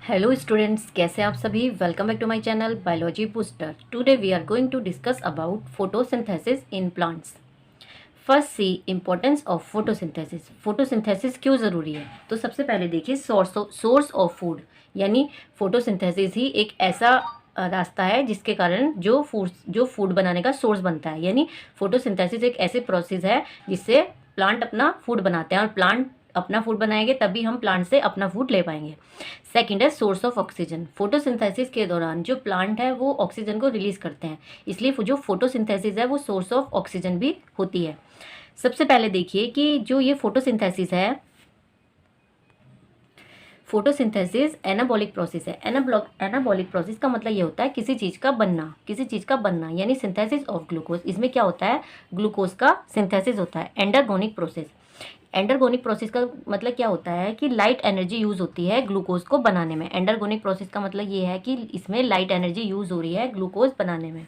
Hello students, कैसे हैं आप सभी। Welcome back to my channel biology booster. Today we are going to discuss about photosynthesis in plants. First see importance of photosynthesis. Photosynthesis क्यों ज़रूरी है। तो सबसे पहले देखिए सोर्स ऑफ फूड, यानी फोटोसिंथेसिस ही एक ऐसा रास्ता है जिसके कारण जो फूड बनाने का सोर्स बनता है। यानी फोटोसिंथेसिस एक ऐसे प्रोसेस है जिससे प्लांट अपना फूड बनाते हैं, और प्लांट अपना फूड बनाएंगे तभी हम प्लांट से अपना फूड ले पाएंगे। सेकंड है सोर्स ऑफ ऑक्सीजन। फोटोसिंथेसिस के दौरान जो प्लांट है वो ऑक्सीजन को रिलीज करते हैं, इसलिए जो फोटोसिंथेसिस है वो सोर्स ऑफ ऑक्सीजन भी होती है। सबसे पहले देखिए कि जो ये फोटोसिंथेसिस है, फोटोसिंथेसिस एनाबॉलिक प्रोसेस है। एनाबॉलिक प्रोसेस का मतलब ये होता है किसी चीज़ का बनना, यानी सिंथेसिस ऑफ ग्लूकोज। इसमें क्या होता है, ग्लूकोज का सिंथेसिस होता है। एंडरगोनिक प्रोसेस, एंडरगोनिक प्रोसेस का मतलब क्या होता है कि लाइट एनर्जी यूज़ होती है ग्लूकोज को बनाने में। एंडरगोनिक प्रोसेस का मतलब ये है कि इसमें लाइट एनर्जी यूज़ हो रही है ग्लूकोज बनाने में।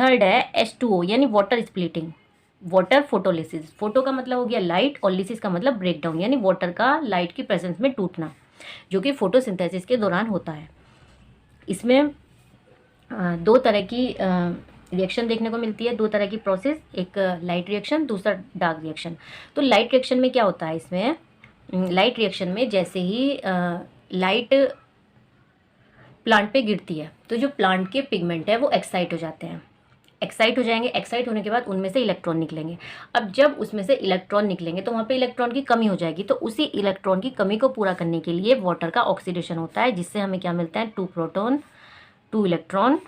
थर्ड है H2O यानी water splitting, water photolysis. Photo का मतलब हो गया लाइट और लिसिस का मतलब ब्रेक डाउन, यानी वाटर का लाइट की प्रेजेंस में टूटना, जो कि फोटोसिंथेसिस के दौरान होता है। इसमें दो तरह की रिएक्शन देखने को मिलती है, दो तरह की प्रोसेस, एक लाइट रिएक्शन, दूसरा डार्क रिएक्शन। तो लाइट रिएक्शन में क्या होता है, इसमें लाइट रिएक्शन में जैसे ही लाइट प्लांट पे गिरती है तो जो प्लांट के पिगमेंट है वो एक्साइट हो जाते हैं, एक्साइट हो जाएंगे। एक्साइट होने के बाद उनमें से इलेक्ट्रॉन निकलेंगे। अब जब उसमें से इलेक्ट्रॉन निकलेंगे तो वहाँ पे इलेक्ट्रॉन की कमी हो जाएगी, तो उसी इलेक्ट्रॉन की कमी को पूरा करने के लिए वाटर का ऑक्सीडेशन होता है, जिससे हमें क्या मिलता है, 2 प्रोटॉन 2 इलेक्ट्रॉन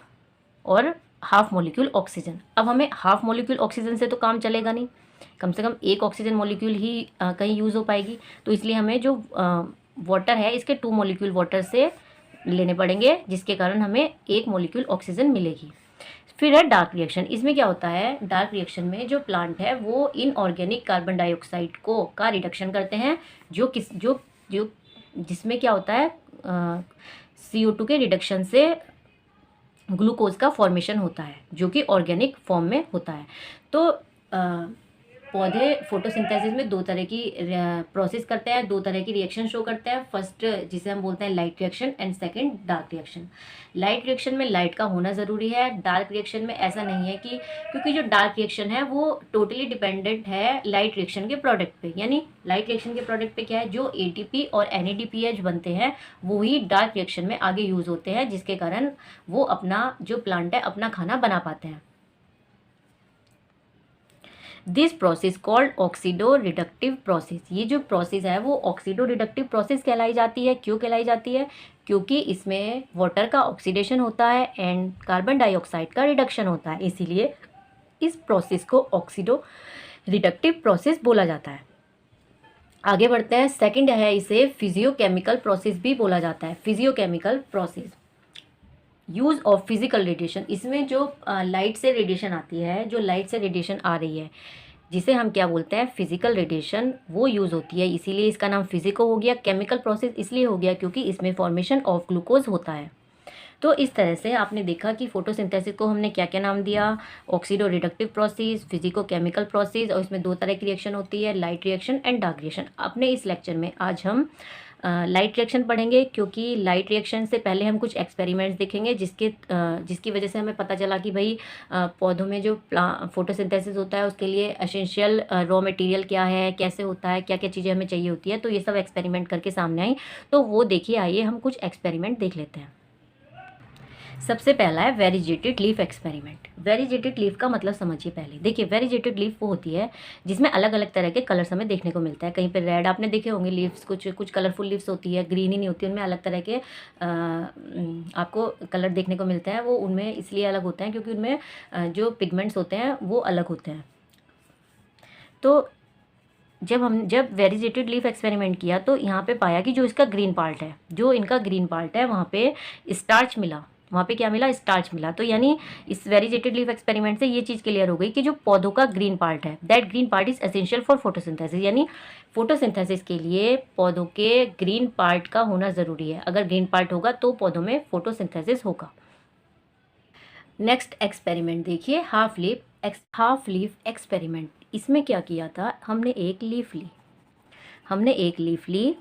और हाफ मॉलिक्यूल ऑक्सीजन। अब हमें हाफ मॉलिक्यूल ऑक्सीजन से तो काम चलेगा नहीं, कम से कम एक ऑक्सीजन मॉलिक्यूल ही कहीं यूज़ हो पाएगी। तो इसलिए हमें जो वाटर है इसके 2 मॉलिक्यूल वाटर से लेने पड़ेंगे, जिसके कारण हमें एक मॉलिक्यूल ऑक्सीजन मिलेगी। फिर है डार्क रिएक्शन। इसमें क्या होता है, डार्क रिएक्शन में जो प्लांट है वो इनऑर्गेनिक कार्बन डाइऑक्साइड का रिडक्शन करते हैं, जो किस जो जो जिसमें क्या होता है, CO2 के रिडक्शन से ग्लूकोज का फॉर्मेशन होता है, जो कि ऑर्गेनिक फॉर्म में होता है। तो पौधे फोटोसिंथेसिस में दो तरह की प्रोसेस करते हैं, दो तरह की रिएक्शन शो करते हैं। फर्स्ट जिसे हम बोलते हैं light reaction, and second dark reaction. Light reaction में लाइट का होना ज़रूरी है, डार्क रिएक्शन में ऐसा नहीं है, कि क्योंकि जो डार्क रिएक्शन है वो टोटली डिपेंडेंट है लाइट रिएक्शन के प्रोडक्ट पे। यानी लाइट रिएक्शन के प्रोडक्ट पे क्या है, जो ATP और NADPH बनते हैं वो ही डार्क रिएक्शन में आगे यूज़ होते हैं, जिसके कारण वो अपना जो प्लांट है अपना खाना बना पाते हैं। This process called oxido reductive process. ये जो प्रोसेस है वो ऑक्सीडो रिडक्टिव प्रोसेस कहलाई जाती है। क्यों कहलाई जाती है, क्योंकि इसमें वाटर का ऑक्सीडेशन होता है एंड कार्बन डाइऑक्साइड का रिडक्शन होता है, इसीलिए इस प्रोसेस को ऑक्सीडो रिडक्टिव प्रोसेस बोला जाता है। आगे बढ़ते हैं, सेकंड है, इसे फिजियोकेमिकल प्रोसेस भी बोला जाता है। Physiochemical process, use of physical radiation. इसमें जो लाइट से रेडिएशन आती है, जो लाइट से रेडिएशन आ रही है, जिसे हम क्या बोलते हैं, फिजिकल रेडिएशन, वो यूज़ होती है, इसीलिए इसका नाम फिजिको हो गया। केमिकल प्रोसेस इसलिए हो गया क्योंकि इसमें फॉर्मेशन ऑफ ग्लूकोज होता है। तो इस तरह से आपने देखा कि फोटोसिंथेसिस को हमने क्या क्या नाम दिया, oxido reductive process, physico chemical process, और इसमें दो तरह की रिएक्शन होती है, light reaction and dark reaction. अपने इस लेक्चर में आज हम लाइट रिएक्शन पढ़ेंगे, क्योंकि लाइट रिएक्शन से पहले हम कुछ एक्सपेरिमेंट्स देखेंगे जिसकी वजह से हमें पता चला कि भाई पौधों में जो फोटोसिंथेसिस होता है उसके लिए एसेंशियल रॉ मटेरियल क्या है, कैसे होता है, क्या क्या चीज़ें हमें चाहिए होती है। तो ये सब एक्सपेरिमेंट करके सामने आई, तो वो देखिए, आइए हम कुछ एक्सपेरिमेंट देख लेते हैं। सबसे पहला है वेरीजेटेड लीफ एक्सपेरिमेंट। वेरीजेटेड लीफ का मतलब समझिए पहले। देखिए, वेरीजेटेड लीफ वो होती है जिसमें अलग अलग तरह के कलर्स हमें देखने को मिलता है। कहीं पे रेड आपने देखे होंगे लीव्स, कुछ कलरफुल लीव्स होती है, ग्रीन ही नहीं होती, उनमें अलग तरह के आपको कलर देखने को मिलता है। वो उनमें इसलिए अलग होते हैं क्योंकि उनमें जो पिगमेंट्स होते हैं वो अलग होते हैं। तो जब वेरीजेटेड लीफ एक्सपेरिमेंट किया तो यहाँ पे पाया कि जो इसका ग्रीन पार्ट है, जो इनका ग्रीन पार्ट है, वहाँ पे स्टार्च मिला। वहाँ पे क्या मिला, स्टार्च मिला। तो यानी इस वेरीजेटेड लीफ एक्सपेरिमेंट से ये चीज़ क्लियर हो गई कि जो पौधों का ग्रीन पार्ट है, that green part is essential for photosynthesis. यानी फोटोसिंथेसिस के लिए पौधों के ग्रीन पार्ट का होना ज़रूरी है। अगर ग्रीन पार्ट होगा तो पौधों में फोटोसिंथेसिस होगा। नेक्स्ट एक्सपेरिमेंट देखिए, हाफ लीफ एक्सपेरिमेंट। इसमें क्या किया था, हमने एक लीफ ली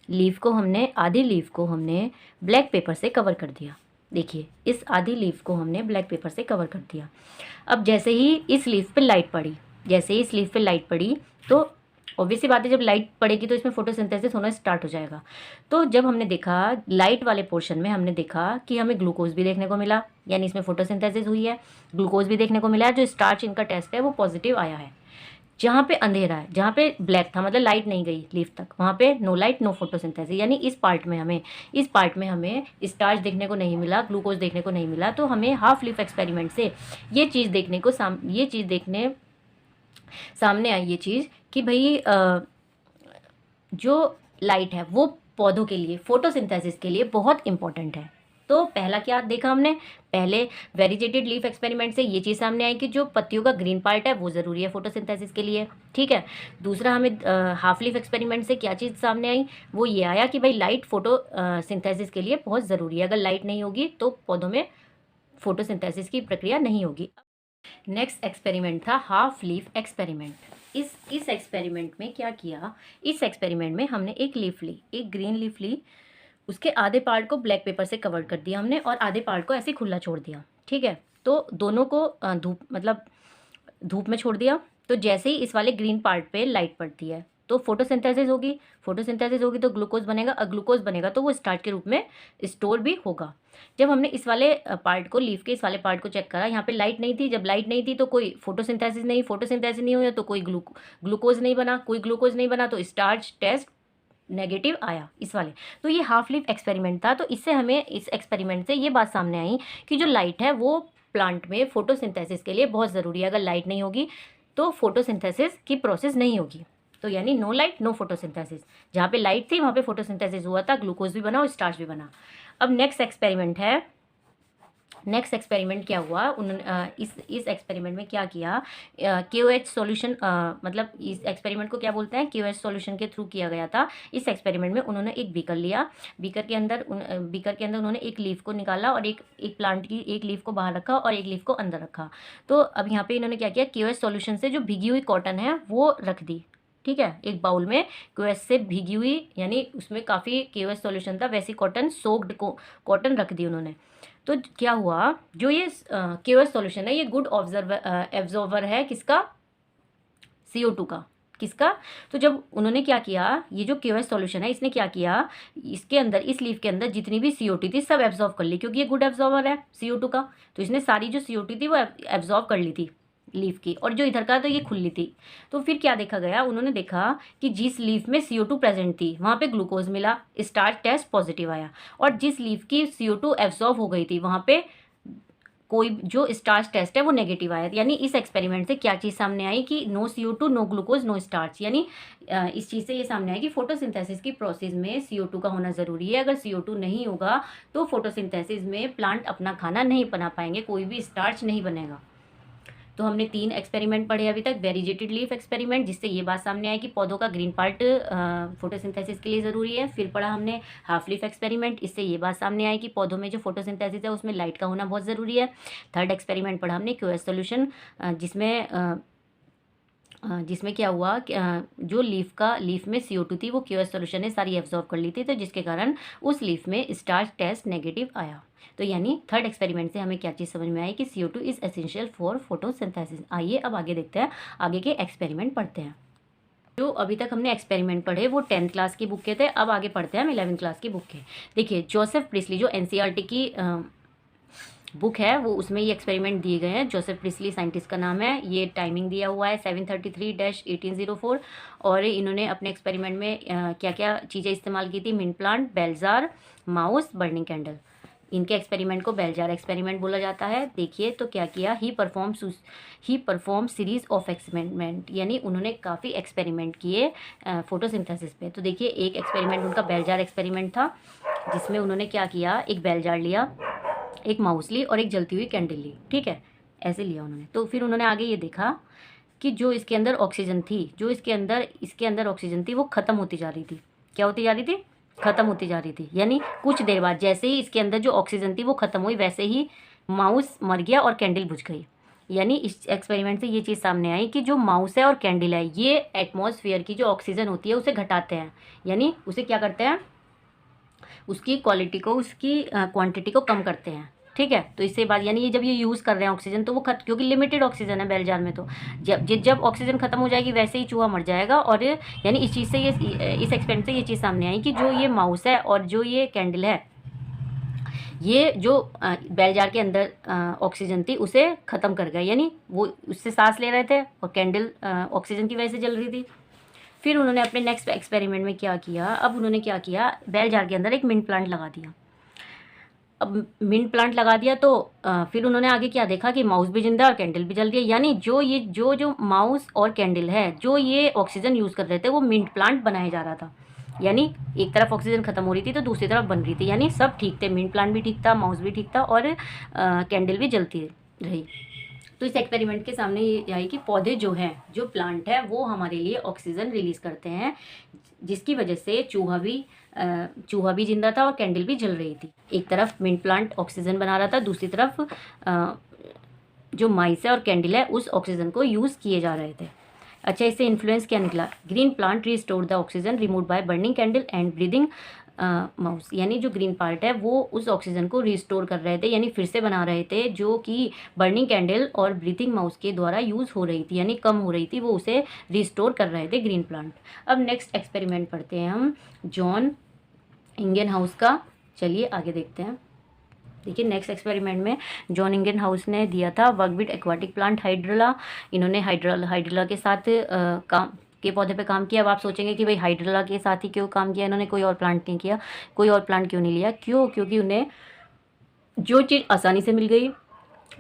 लीफ को हमने, आधी लीफ को हमने ब्लैक पेपर से कवर कर दिया। देखिए, इस आधी लीफ को हमने ब्लैक पेपर से कवर कर दिया। अब जैसे ही इस लीफ पे लाइट पड़ी, जैसे ही इस लीफ पे लाइट पड़ी, तो ऑब्वियस सी बात है, जब लाइट पड़ेगी तो इसमें फोटोसिंथेसिस होना स्टार्ट हो जाएगा। तो जब हमने देखा लाइट वाले पोर्शन में, हमने देखा कि हमें ग्लूकोज भी देखने को मिला, यानी इसमें फोटोसिंथेसिस हुई है, ग्लूकोज भी देखने को मिला है। जो स्टार्च इनका टेस्ट है वो पॉजिटिव आया है। जहाँ पे अंधेरा है, जहाँ पे ब्लैक था, मतलब लाइट नहीं गई लीफ तक, वहाँ पे नो लाइट नो फोटोसिंथेसिस, यानी इस पार्ट में हमें स्टार्च देखने को नहीं मिला, ग्लूकोज देखने को नहीं मिला। तो हमें हाफ लीफ एक्सपेरिमेंट से ये चीज़ देखने सामने आई, ये चीज़ कि भाई जो लाइट है वो पौधों के लिए, फोटोसिंथेसिस के लिए बहुत इंपॉर्टेंट है। तो पहला क्या देखा हमने, पहले वेरिजेटेड लीफ एक्सपेरिमेंट से ये चीज़ सामने आई कि जो पत्तियों का ग्रीन पार्ट है वो ज़रूरी है फोटोसिंथेसिस के लिए, ठीक है। दूसरा हमें हाफ लीफ एक्सपेरिमेंट से क्या चीज़ सामने आई, वो ये आया कि भाई लाइट फोटोसिंथेसिस के लिए बहुत ज़रूरी है। अगर लाइट नहीं होगी तो पौधों में फोटोसिंथेसिस की प्रक्रिया नहीं होगी। नेक्स्ट एक्सपेरिमेंट था हाफ लीफ एक्सपेरिमेंट। इस एक्सपेरिमेंट में क्या किया, इस एक्सपेरिमेंट में हमने एक लीफ ली, एक ग्रीन लीफ ली, उसके आधे पार्ट को ब्लैक पेपर से कवर कर दिया हमने और आधे पार्ट को ऐसे खुला छोड़ दिया, ठीक है। तो दोनों को धूप में छोड़ दिया। तो जैसे ही इस वाले ग्रीन पार्ट पे लाइट पड़ती है तो फोटोसिंथेसिस होगी तो ग्लूकोज बनेगा, और ग्लूकोज बनेगा तो वो स्टार्च के रूप में स्टोर भी होगा। जब हमने इस वाले पार्ट को, लीफ के इस वाले पार्ट को चेक करा, यहाँ पे लाइट नहीं थी, जब लाइट नहीं थी तो कोई फोटोसिंथेसिस नहीं हुई तो कोई ग्लूकोज नहीं बना, तो स्टार्च टेस्ट नेगेटिव आया इस वाले। तो ये हाफ लीफ एक्सपेरिमेंट था। तो इससे हमें, इस एक्सपेरिमेंट से ये बात सामने आई कि जो लाइट है वो प्लांट में फोटोसिंथेसिस के लिए बहुत ज़रूरी है। अगर लाइट नहीं होगी तो फोटोसिंथेसिस की प्रोसेस नहीं होगी। तो यानी नो लाइट नो फोटोसिंथेसिस, जहाँ पे लाइट थी वहाँ पे फोटोसिंथेसिस हुआ था, ग्लूकोज भी बना और स्टार्च भी बना। अब नेक्स्ट एक्सपेरिमेंट क्या हुआ, उन्होंने इस एक्सपेरिमेंट में क्या किया, KOH सॉल्यूशन, मतलब इस एक्सपेरिमेंट को क्या बोलते हैं, KOH सॉल्यूशन के थ्रू किया गया था। इस एक्सपेरिमेंट में उन्होंने एक बीकर लिया, बीकर के अंदर उन्होंने एक लीफ को निकाला और एक प्लांट की एक लीफ को बाहर रखा और एक लीफ को अंदर रखा। तो अब यहाँ पे इन्होंने क्या किया, KOH सॉल्यूशन से जो भीगी हुई कॉटन है वो रख दी, ठीक है। एक बाउल में KOH से भीगी हुई, यानी उसमें काफ़ी KOH सॉल्यूशन था, वैसी कॉटन, सोक्ड कॉटन रख दी उन्होंने। तो क्या हुआ, जो ये KOH सॉल्यूशन है ये गुड एब्जॉर्बर है, किसका, CO2 का, किसका। तो जब उन्होंने क्या किया, ये जो KOH सॉल्यूशन है इसने क्या किया, इसके अंदर, इस लीफ के अंदर जितनी भी CO2 थी सब एब्जॉर्ब कर ली, क्योंकि ये गुड एब्जॉर्बर है CO2 का। तो इसने सारी जो CO2 थी वो एब्जॉर्ब कर ली थी लीफ की, और जो इधर का तो ये खुली थी। तो फिर क्या देखा गया, उन्होंने देखा कि जिस लीफ में CO2 प्रेजेंट थी वहाँ पे ग्लूकोज मिला, स्टार्च टेस्ट पॉजिटिव आया, और जिस लीफ की CO2 एब्जॉर्ब हो गई थी वहाँ पे कोई जो स्टार्च टेस्ट है वो नेगेटिव आया। यानी इस एक्सपेरिमेंट से क्या चीज़ सामने आई कि no CO2 no glucose no starch, यानी इस चीज़ से ये सामने आया कि फोटोसिंथेसिस की प्रोसेस में CO2 का होना ज़रूरी है। अगर CO2 नहीं होगा तो फोटोसिंथेसिस में प्लांट अपना खाना नहीं बना पाएंगे, कोई भी स्टार्च नहीं बनेगा। तो हमने 3 एक्सपेरिमेंट पढ़े अभी तक। वेरिजेटेड लीफ एक्सपेरिमेंट, जिससे ये बात सामने आई कि पौधों का ग्रीन पार्ट फोटोसिंथेसिस के लिए ज़रूरी है। फिर पढ़ा हमने हाफ लीफ एक्सपेरिमेंट, इससे ये बात सामने आई कि पौधों में जो फोटोसिंथेसिस है उसमें लाइट का होना बहुत ज़रूरी है। थर्ड एक्सपेरिमेंट पढ़ा हमने KOH सॉल्यूशन, जिसमें क्या हुआ कि जो लीफ में CO2 थी वो KOH सॉल्यूशन ने सारी एब्जॉर्ब कर ली थी, तो जिसके कारण उस लीफ में स्टार्च टेस्ट नेगेटिव आया। तो यानी थर्ड एक्सपेरिमेंट से हमें क्या चीज़ समझ में आई कि CO2 is essential for photosynthesis. आइए अब आगे देखते हैं, आगे के एक्सपेरिमेंट पढ़ते हैं। जो अभी तक हमने एक्सपेरिमेंट पढ़े वो 10th क्लास की बुक के थे, अब आगे पढ़ते हैं हम 11th क्लास की बुक के। देखिए, जोसेफ प्रिस्ली जो NCERT की बुक है वो, उसमें ये एक्सपेरिमेंट दिए गए हैं। जोसेफ प्रिस्ली साइंटिस्ट का नाम है, ये टाइमिंग दिया हुआ है 733-1804, और इन्होंने अपने एक्सपेरिमेंट में क्या क्या चीज़ें इस्तेमाल की थी, mint plant, bell jar, mouse, burning candle. इनके एक्सपेरिमेंट को बेलजार एक्सपेरिमेंट बोला जाता है। देखिए तो क्या किया, ही परफॉर्म सीरीज ऑफ एक्सपेरिमेंट, यानी उन्होंने काफ़ी एक्सपेरिमेंट किए फोटोसिंथेसिस पे। तो देखिए, एक एक्सपेरिमेंट उनका बेलजार एक्सपेरिमेंट था, जिसमें उन्होंने क्या किया, एक बेलजार लिया, एक माउस ली और एक जलती हुई कैंडल ली, ठीक है, ऐसे लिया उन्होंने। तो फिर उन्होंने आगे ये देखा कि जो इसके अंदर ऑक्सीजन थी वो ख़त्म होती जा रही थी। क्या होती जा रही थी, ख़त्म होती जा रही थी। यानी कुछ देर बाद जैसे ही इसके अंदर जो ऑक्सीजन थी वो ख़त्म हुई, वैसे ही माउस मर गया और कैंडल बुझ गई। यानी इस एक्सपेरिमेंट से ये चीज़ सामने आई कि जो माउस है और कैंडल है ये एटमॉस्फेयर की जो ऑक्सीजन होती है उसे घटाते हैं, यानी उसे क्या करते हैं, उसकी क्वालिटी को, उसकी क्वांटिटी को कम करते हैं। ठीक है, तो इससे बात यानी ये जब ये यूज़ कर रहे हैं ऑक्सीजन तो वो क्योंकि लिमिटेड ऑक्सीजन है बेल जार में, तो जब ऑक्सीजन खत्म हो जाएगी वैसे ही चूहा मर जाएगा। और यानी इस चीज़ से इस एक्सपेरिमेंट से ये चीज़ सामने आई कि जो ये माउस है और जो ये कैंडल है, ये जो बेल जार के अंदर ऑक्सीजन थी उसे ख़त्म कर गया, यानी वो उससे सांस ले रहे थे और कैंडल ऑक्सीजन की वजह से जल रही थी। फिर उन्होंने अपने नेक्स्ट एक्सपेरिमेंट में क्या किया, अब उन्होंने क्या किया, बेल जार के अंदर एक मिंट प्लांट लगा दिया। अब मिंट प्लांट लगा दिया तो फिर उन्होंने आगे क्या देखा कि माउस भी जिंदा और कैंडल भी जल रही है, यानी जो माउस और कैंडल है जो ये ऑक्सीजन यूज़ कर रहे थे वो मिंट प्लांट बनाया जा रहा था। यानी एक तरफ ऑक्सीजन खत्म हो रही थी तो दूसरी तरफ बन रही थी, यानी सब ठीक थे, मिंट प्लांट भी ठीक था, माउस भी ठीक था और कैंडल भी जलती रही। तो इस एक्सपेरिमेंट के सामने ये आई कि पौधे जो हैं, जो प्लांट है वो हमारे लिए ऑक्सीजन रिलीज़ करते हैं, जिसकी वजह से चूहा भी जिंदा था और कैंडल भी जल रही थी। एक तरफ मिंट प्लांट ऑक्सीजन बना रहा था, दूसरी तरफ जो माइस है और कैंडल है उस ऑक्सीजन को यूज़ किए जा रहे थे। अच्छा, इससे इन्फ्लुएंस क्या निकला, green plant restore the oxygen remove by burning candle and breathing mouse, यानी जो ग्रीन पार्ट है वो उस ऑक्सीजन को रिस्टोर कर रहे थे, यानी फिर से बना रहे थे, जो कि बर्निंग कैंडल और ब्रीथिंग माउस के द्वारा यूज़ हो रही थी, यानी कम हो रही थी, वो उसे रिस्टोर कर रहे थे ग्रीन प्लांट। अब नेक्स्ट एक्सपेरिमेंट पढ़ते हैं हम जॉन इंगेनहाउस का। चलिए आगे देखते हैं। देखिए नेक्स्ट एक्सपेरिमेंट में जॉन इंगेनहाउस ने दिया था वर्क विद एक्वाटिक प्लांट हाइड्रला। इन्होंने हाइड्रला के साथ काम के पौधे पे काम किया। अब आप सोचेंगे कि भाई हाइड्रला के साथ ही क्यों काम किया इन्होंने, कोई और प्लांट नहीं किया, कोई और प्लांट क्यों नहीं लिया, क्योंकि उन्हें जो चीज़ आसानी से मिल गई,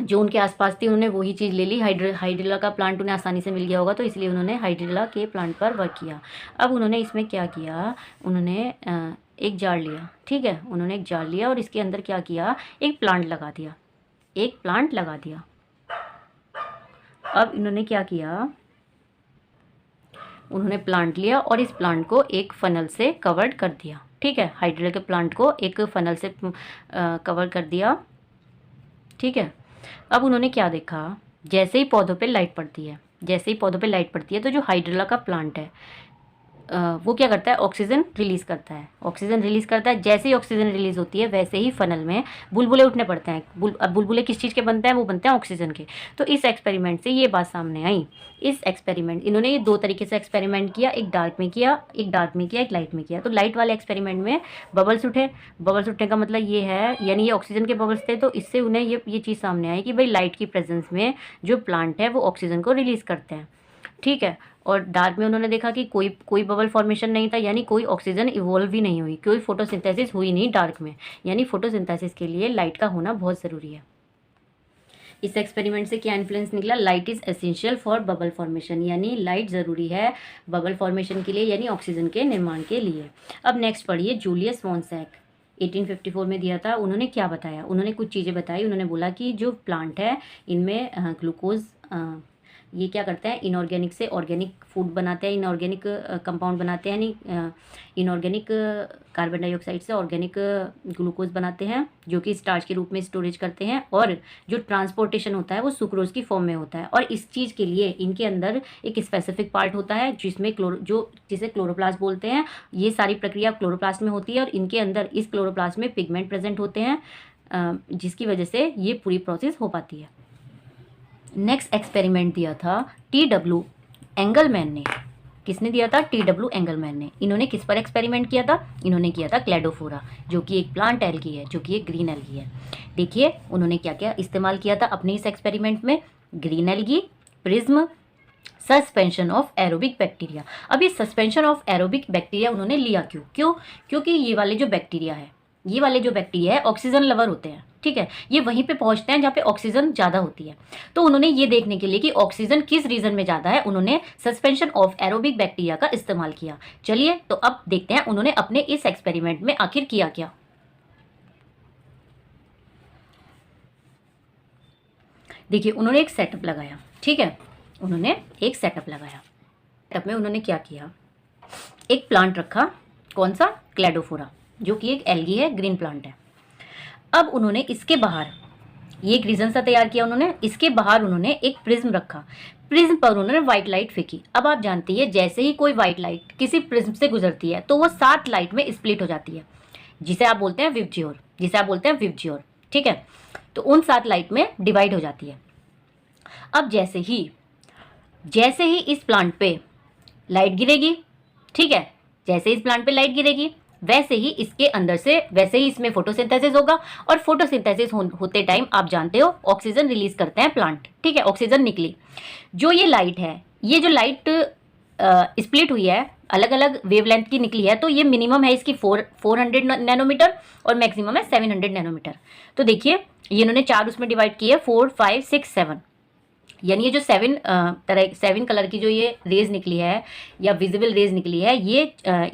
जो उनके आसपास थी उन्होंने वही चीज़ ले ली। हाइड्रिला का प्लांट उन्हें आसानी से मिल गया होगा तो इसलिए उन्होंने हाइड्रिला के प्लांट पर वर्क किया। अब उन्होंने इसमें क्या किया, उन्होंने एक जार लिया, ठीक है, उन्होंने एक जार लिया और इसके अंदर क्या किया, एक प्लांट लगा दिया। अब इन्होंने क्या किया, उन्होंने प्लांट लिया और इस प्लांट को एक फनल से कवर्ड कर दिया। ठीक है, हाइड्रिला के प्लांट को एक फनल से कवर कर दिया। ठीक है, अब उन्होंने क्या देखा, जैसे ही पौधों पे लाइट पड़ती है तो जो हाइड्रिला का प्लांट है वो क्या करता है, ऑक्सीजन रिलीज़ करता है। जैसे ही ऑक्सीजन रिलीज़ होती है वैसे ही फनल में बुलबुले उठने पड़ते हैं। अब बुलबुले किस चीज़ के बनते हैं, वो बनते हैं ऑक्सीजन के। तो इस एक्सपेरिमेंट से ये बात सामने आई। इन्होंने ये दो तरीके से एक्सपेरिमेंट किया, एक डार्क में किया, एक लाइट में किया। तो लाइट वाले एक्सपेरिमेंट में बबल्स उठने का मतलब ये है, यानी ये ऑक्सीजन के बबल्स थे, तो इससे उन्हें ये चीज़ सामने आई कि भाई लाइट की प्रेजेंस में जो प्लांट है वो ऑक्सीजन को रिलीज़ करते हैं। ठीक है, और डार्क में उन्होंने देखा कि कोई बबल फॉर्मेशन नहीं था, यानी कोई ऑक्सीजन इवॉल्व भी नहीं हुई, कोई फोटोसिंथेसिस हुई नहीं डार्क में, यानी फोटोसिंथेसिस के लिए लाइट का होना बहुत ज़रूरी है। इस एक्सपेरिमेंट से क्या इन्फ्लुएंस निकला, light is essential for bubble formation, यानी लाइट ज़रूरी है बबल फॉर्मेशन के लिए, यानी ऑक्सीजन के निर्माण के लिए। अब नेक्स्ट पढ़िए जूलियस वॉन्सैक, 1854 में दिया था। उन्होंने क्या बताया, उन्होंने कुछ चीज़ें बताई। उन्होंने बोला कि जो प्लांट है इनमें ग्लूकोज ये क्या करते हैं, इनऑर्गेनिक से ऑर्गेनिक फूड बनाते हैं, इनऑर्गेनिक कंपाउंड बनाते हैं, यानी इनऑर्गेनिक कार्बन डाइऑक्साइड से ऑर्गेनिक ग्लूकोज बनाते हैं, जो कि स्टार्च के रूप में स्टोरेज करते हैं। और जो ट्रांसपोर्टेशन होता है वो सुक्रोज की फॉर्म में होता है, और इस चीज़ के लिए इनके अंदर एक स्पेसिफिक पार्ट होता है जिसमें जिसे क्लोरोप्लास्ट बोलते हैं। ये सारी प्रक्रिया क्लोरोप्लास्ट में होती है और इनके अंदर इस क्लोरोप्लास्ट में पिगमेंट प्रेजेंट होते हैं, जिसकी वजह से ये पूरी प्रोसेस हो पाती है। नेक्स्ट एक्सपेरिमेंट दिया था T.W. एंगलमैन ने। किसने दिया था, T.W. एंगलमैन ने। इन्होंने किस पर एक्सपेरिमेंट किया था, इन्होंने किया था क्लेडोफोरा, जो कि एक प्लांट एल्गी है, जो कि एक ग्रीन एल्गी है। देखिए उन्होंने क्या क्या इस्तेमाल किया था अपने इस एक्सपेरिमेंट में, green algae, prism, suspension of aerobic bacteria. अब ये सस्पेंशन ऑफ एरोबिक बैक्टीरिया उन्होंने लिया क्योंकि ये वाले जो बैक्टीरिया है ऑक्सीजन लवर होते हैं। ठीक है, ये वहीं पे पहुंचते हैं जहाँ पे ऑक्सीजन ज़्यादा होती है। तो उन्होंने ये देखने के लिए कि ऑक्सीजन किस रीजन में ज़्यादा है, उन्होंने सस्पेंशन ऑफ एरोबिक बैक्टीरिया का इस्तेमाल किया। चलिए तो अब देखते हैं उन्होंने अपने इस एक्सपेरिमेंट में आखिर किया क्या। देखिए उन्होंने एक सेटअप लगाया। ठीक है, उन्होंने एक सेटअप लगाया। सेटअप में उन्होंने क्या किया, एक प्लांट रखा, कौन सा, क्लेडोफोरा, जो कि एक एल्गी है, ग्रीन प्लांट है। अब उन्होंने इसके बाहर ये एक रीजन सा तैयार किया उन्होंने। इसके बाहर उन्होंने एक प्रिज्म रखा, प्रिज्म पर उन्होंने व्हाइट लाइट फेंकी। अब आप जानती है जैसे ही कोई व्हाइट लाइट किसी प्रिज्म से गुजरती है तो वो 7 लाइट में स्प्लिट हो जाती है, जिसे आप बोलते हैं विबजियोर, जिसे आप बोलते हैं विबजियोर, ठीक है। तो उन 7 लाइट में डिवाइड हो जाती है। अब जैसे ही इस प्लांट पे लाइट गिरेगी, ठीक है, जैसे इस प्लांट पे लाइट गिरेगी वैसे ही इसके अंदर से, वैसे ही इसमें फोटोसिंथेसिस होगा। और फोटोसिंथेसिस होते टाइम आप जानते हो ऑक्सीजन रिलीज करते हैं प्लांट, ठीक है, ऑक्सीजन निकली। जो ये लाइट है, ये जो लाइट स्प्लिट हुई है, अलग अलग वेवलेंथ की निकली है, तो ये मिनिमम है इसकी 400 नैनोमीटर और मैक्सिमम है 700 नैनोमीटर। तो देखिए ये इन्होंने 4 उसमें डिवाइड किए, 4, 5, 6, 7, यानी ये जो 7 कलर की जो ये रेज निकली है या विजिबल रेज निकली है, ये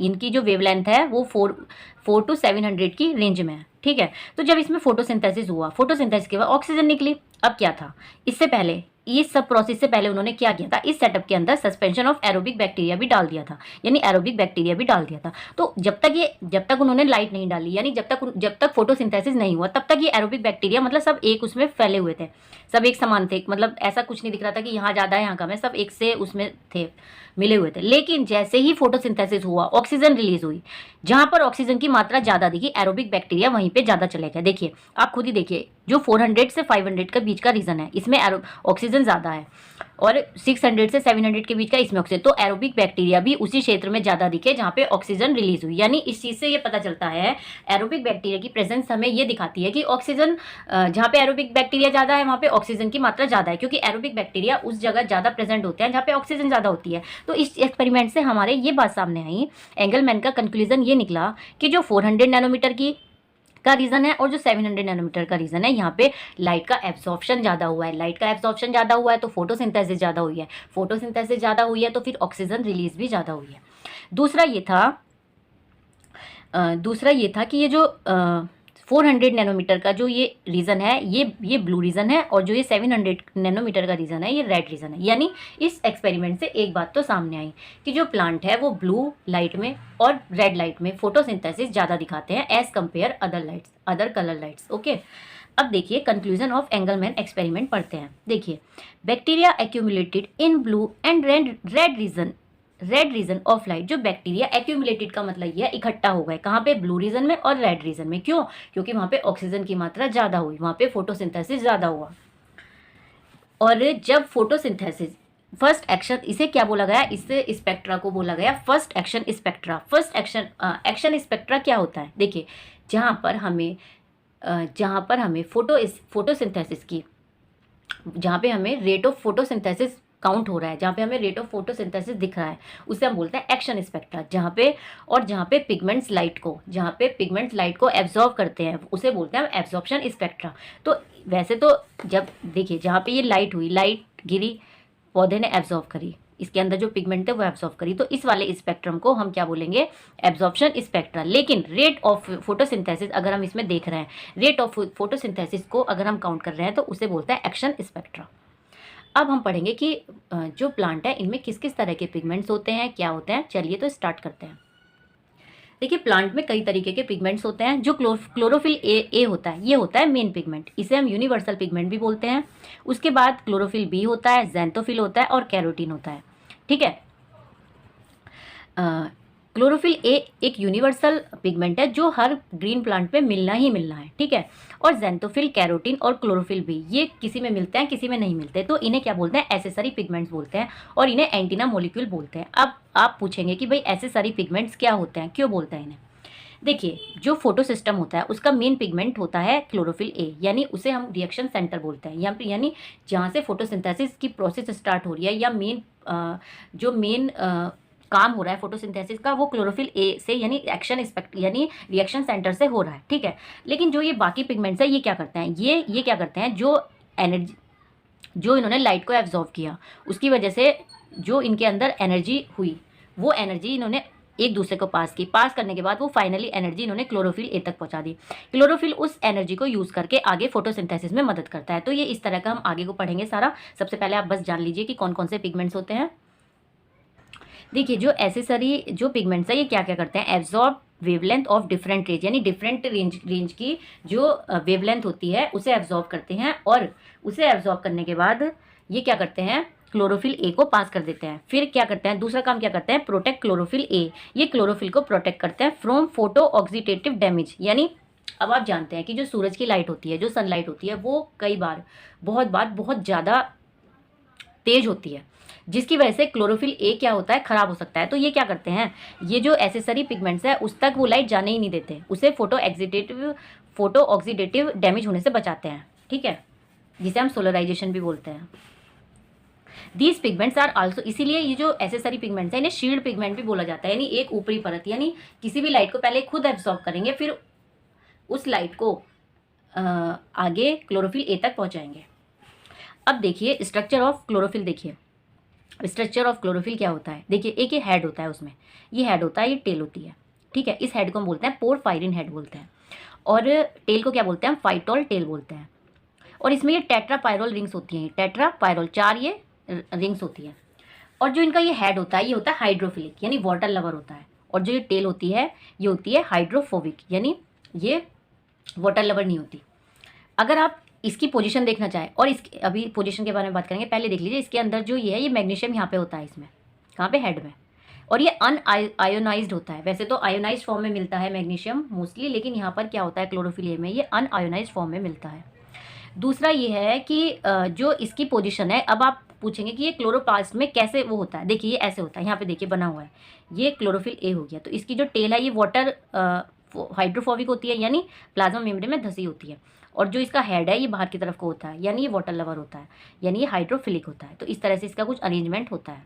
इनकी जो वेवलेंथ है वो 4 to 700 की रेंज में है, ठीक है। तो जब इसमें फोटोसिंथेसिस हुआ, फोटोसिंथेसिस के बाद ऑक्सीजन निकली। अब क्या था, इससे पहले, इस सब प्रोसेस से पहले उन्होंने क्या किया था, इस सेटअप के अंदर सस्पेंशन ऑफ एरोबिक बैक्टीरिया भी डाल दिया था, यानी एरोबिक बैक्टीरिया भी डाल दिया था। तो जब तक उन्होंने लाइट नहीं डाली, यानी जब तक फोटोसिंथेसिस नहीं हुआ, तब तक ये एरोबिक बैक्टीरिया मतलब सब एक उसमें फैले हुए थे, सब एक समान थे, मतलब ऐसा कुछ नहीं दिख रहा था कि यहाँ ज़्यादा है यहाँ कम है, सब एक से उसमें थे, मिले हुए थे। लेकिन जैसे ही फोटोसिंथेसिस हुआ, ऑक्सीजन रिलीज हुई, जहाँ पर ऑक्सीजन की मात्रा ज़्यादा दिखी, एरोबिक बैक्टीरिया वहीं पे ज़्यादा चले गए। देखिए आप खुद ही देखिए, जो 400 से 500 के बीच का रीजन है, इसमें ऑक्सीजन ज़्यादा है, और 600 से 700 के बीच का इसमें ऑक्सीजन, तो एरोबिक बैक्टीरिया भी उसी क्षेत्र में ज़्यादा दिखे जहाँ पे ऑक्सीजन रिलीज हुई। यानी इस चीज़ से ये पता चलता है, एरोबिक बैक्टीरिया की प्रेजेंस हमें ये दिखाती है कि ऑक्सीजन, जहाँ पे एरोबिक बैक्टीरिया ज़्यादा है वहाँ पे ऑक्सीजन की मात्रा ज़्यादा है, क्योंकि एरोबिक बैक्टीरिया उस जगह ज़्यादा प्रेजेंट होते हैं जहाँ पे ऑक्सीजन ज़्यादा होती है। तो इस एक्सपेरिमेंट से हमारे ये बात सामने आई, एंगलमैन का कंक्लूजन ये निकला कि जो 400 नैनोमीटर का रीज़न है और जो 700 नैनोमीटर का रीज़न है, यहाँ पे लाइट का एब्जॉर्प्शन ज़्यादा हुआ है। लाइट का एब्जॉर्प्शन ज़्यादा हुआ है तो फोटोसिंथेसिस ज़्यादा हुई है, फोटोसिंथेसिस ज़्यादा हुई है तो फिर ऑक्सीजन रिलीज भी ज़्यादा हुई है। दूसरा ये था कि ये जो 400 नैनोमीटर का जो ये रीज़न है, ये ब्लू रीज़न है, और जो ये 700 नैनोमीटर का रीज़न है, ये रेड रीज़न है। यानी इस एक्सपेरिमेंट से एक बात तो सामने आई कि जो प्लांट है वो ब्लू लाइट में और रेड लाइट में फोटोसिंथेसिस ज़्यादा दिखाते हैं as compare other colour lights. Okay, अब देखिए कंक्लूजन ऑफ एंगलमैन एक्सपेरिमेंट पढ़ते हैं। देखिए, bacteria accumulated in blue and red region of light. जो बैक्टीरिया एक्यूमुलेटेड का मतलब यह इकट्ठा हो गए, कहाँ पे, ब्लू रीजन में और रेड रीजन में। क्यों? क्योंकि वहाँ पे ऑक्सीजन की मात्रा ज़्यादा हुई, वहाँ पे फोटोसिंथेसिस ज़्यादा हुआ। और जब फोटोसिंथेसिस फर्स्ट एक्शन, इसे क्या बोला गया, इसे स्पेक्ट्रा को बोला गया first action spectra. First action spectra क्या होता है, देखिए जहाँ पर हमें फोटोसिंथेसिस की, जहाँ पे हमें रेट ऑफ फोटोसिंथेसिस काउंट हो रहा है, जहाँ पे हमें रेट ऑफ फोटोसिंथेसिस दिख रहा है, उसे हम बोलते हैं एक्शन स्पेक्ट्रा। जहाँ पे पिगमेंट्स लाइट को एब्जॉर्ब करते हैं, उसे बोलते हैं एब्जॉर्प्शन स्पेक्ट्रा। तो वैसे तो जब देखिए, जहाँ पे ये लाइट गिरी, पौधे ने एब्जॉर्ब करी, इसके अंदर जो पिगमेंट है वो एब्जॉर्ब करी, तो इस वाले स्पेक्ट्रम को हम क्या बोलेंगे, एब्जॉर्प्शन स्पेक्ट्रा। लेकिन रेट ऑफ फोटोसिंथेसिस अगर हम इसमें देख रहे हैं, रेट ऑफ फोटोसिंथेसिस को अगर हम काउंट कर रहे हैं तो उसे बोलते हैं एक्शन स्पेक्ट्रा। अब हम पढ़ेंगे कि जो प्लांट है इनमें किस किस तरह के पिगमेंट्स होते हैं, क्या होते हैं। चलिए तो स्टार्ट करते हैं। देखिए, प्लांट में कई तरीके के पिगमेंट्स होते हैं। जो क्लोरोफिल ए होता है, ये होता है मेन पिगमेंट, इसे हम यूनिवर्सल पिगमेंट भी बोलते हैं। उसके बाद क्लोरोफिल बी होता है, ज़ैंथोफिल होता है और कैरोटीन होता है, ठीक है। क्लोरोफिल ए एक यूनिवर्सल पिगमेंट है जो हर ग्रीन प्लांट में मिलना ही मिलना है, ठीक है। और ज़ैंथोफिल, कैरोटीन और क्लोरोफिल भी, ये किसी में मिलते हैं किसी में नहीं मिलते, तो इन्हें क्या बोलते हैं, एसेसरी पिगमेंट्स बोलते हैं, और इन्हें एंटीना मॉलिक्यूल बोलते हैं। अब आप पूछेंगे कि भाई एसेसरी पिगमेंट्स क्या होते हैं, क्यों बोलते हैं इन्हें। देखिए, जो फोटो सिस्टम होता है उसका मेन पिगमेंट होता है क्लोरोफिल ए, यानी उसे हम रिएक्शन सेंटर बोलते हैं, यानी जहाँ से फोटोसिंथेसिस की प्रोसेस स्टार्ट हो रही है, या मेन काम हो रहा है फोटोसिंथेसिस का, वो क्लोरोफिल ए से, यानी यानी रिएक्शन सेंटर से हो रहा है, ठीक है। लेकिन जो ये बाकी पिगमेंट्स है, ये क्या करते हैं, ये क्या करते हैं, जो इन्होंने लाइट को एब्जॉर्ब किया, उसकी वजह से जो इनके अंदर एनर्जी हुई, वो एनर्जी इन्होंने एक दूसरे को पास करने के बाद वो फाइनली एनर्जी इन्होंने क्लोरोफिल ए तक पहुंचा दी। क्लोरोफिल उस एनर्जी को यूज़ करके आगे फोटोसिंथेसिस में मदद करता है। तो ये इस तरह का हम आगे को पढ़ेंगे सारा। सबसे पहले आप बस जान लीजिए कि कौन कौन से पिगमेंट्स होते हैं। देखिए, जो एसेसरी जो पिगमेंट्स है, ये क्या क्या करते हैं, वेवलेंथ ऑफ डिफरेंट रेंज, यानी डिफरेंट रेंज की जो वेवलेंथ होती है उसे एब्जॉर्ब करते हैं, और उसे एब्जॉर्ब करने के बाद ये क्या करते हैं, क्लोरोफिल ए को पास कर देते हैं। फिर क्या करते हैं, दूसरा काम क्या करते हैं, प्रोटेक्ट क्लोरोफिल ए, ये क्लोरोफिल को प्रोटेक्ट करते हैं फ्रॉम फोटो ऑक्सीडेटिव डैमेज। यानी अब आप जानते हैं कि जो सूरज की लाइट होती है, जो सनलाइट होती है, वो कई बार बहुत ज़्यादा तेज होती है, जिसकी वजह से क्लोरोफिल ए क्या होता है, खराब हो सकता है। तो ये क्या करते हैं, ये जो एसेसरी पिगमेंट्स है उस तक वो लाइट जाने ही नहीं देते, उसे फोटो ऑक्सीडेटिव डैमेज होने से बचाते हैं, ठीक है, जिसे हम सोलराइजेशन भी बोलते हैं। दीज पिगमेंट्स आर आल्सो, इसीलिए ये जो एसेसरी पिगमेंट्स है इन्हें शील्ड पिगमेंट भी बोला जाता है, यानी एक ऊपरी परत, यानी किसी भी लाइट को पहले खुद एब्जॉर्ब करेंगे, फिर उस लाइट को आगे क्लोरोफिल ए तक पहुंचाएंगे। अब देखिए स्ट्रक्चर ऑफ क्लोरोफिल, देखिए स्ट्रक्चर ऑफ क्लोरोफिल क्या होता है। देखिए एक ये हेड होता है, उसमें ये हेड होता है, ये टेल होती है, ठीक है। इस हेड को हम बोलते हैं पोरफायरिन हेड बोलते हैं, और टेल को क्या बोलते हैं, हम फाइटोल टेल बोलते हैं। और इसमें ये टेट्रापायरोल रिंग्स होती हैं, टेट्रापायरोल 4 ये रिंग्स होती हैं। और जो इनका ये हेड होता है ये होता है हाइड्रोफिलिक, यानी वाटर लवर होता है। और जो ये टेल होती है ये होती है हाइड्रोफोबिक, यानी ये वाटर लवर नहीं होती। अगर आप इसकी पोजीशन देखना चाहें, और इसकी अभी पोजीशन के बारे में बात करेंगे, पहले देख लीजिए इसके अंदर जो ये है, ये मैग्नीशियम यहाँ पे होता है, इसमें कहाँ पे, हेड में। और ये अनआयोनाइज्ड होता है, वैसे तो आयोनाइज्ड फॉर्म में मिलता है मैग्नीशियम मोस्टली, लेकिन यहाँ पर क्या होता है क्लोरोफिल ए में ये अनआयोनाइज्ड फॉर्म में मिलता है। दूसरा ये है कि जो इसकी पोजीशन है, अब आप पूछेंगे कि ये क्लोरोप्लास्ट में कैसे वो होता है। देखिए ये ऐसे होता है, यहाँ पे देखिए बना हुआ है, ये क्लोरोफिल ए हो गया। तो इसकी जो टेल है ये वाटर हाइड्रोफोबिक होती है, यानी प्लाज्मा मेम्ब्रेन में धसी होती है। और जो इसका हेड है ये बाहर की तरफ को होता है, यानी ये वाटर लवर होता है, यानी ये हाइड्रोफिलिक होता है। तो इस तरह से इसका कुछ अरेंजमेंट होता है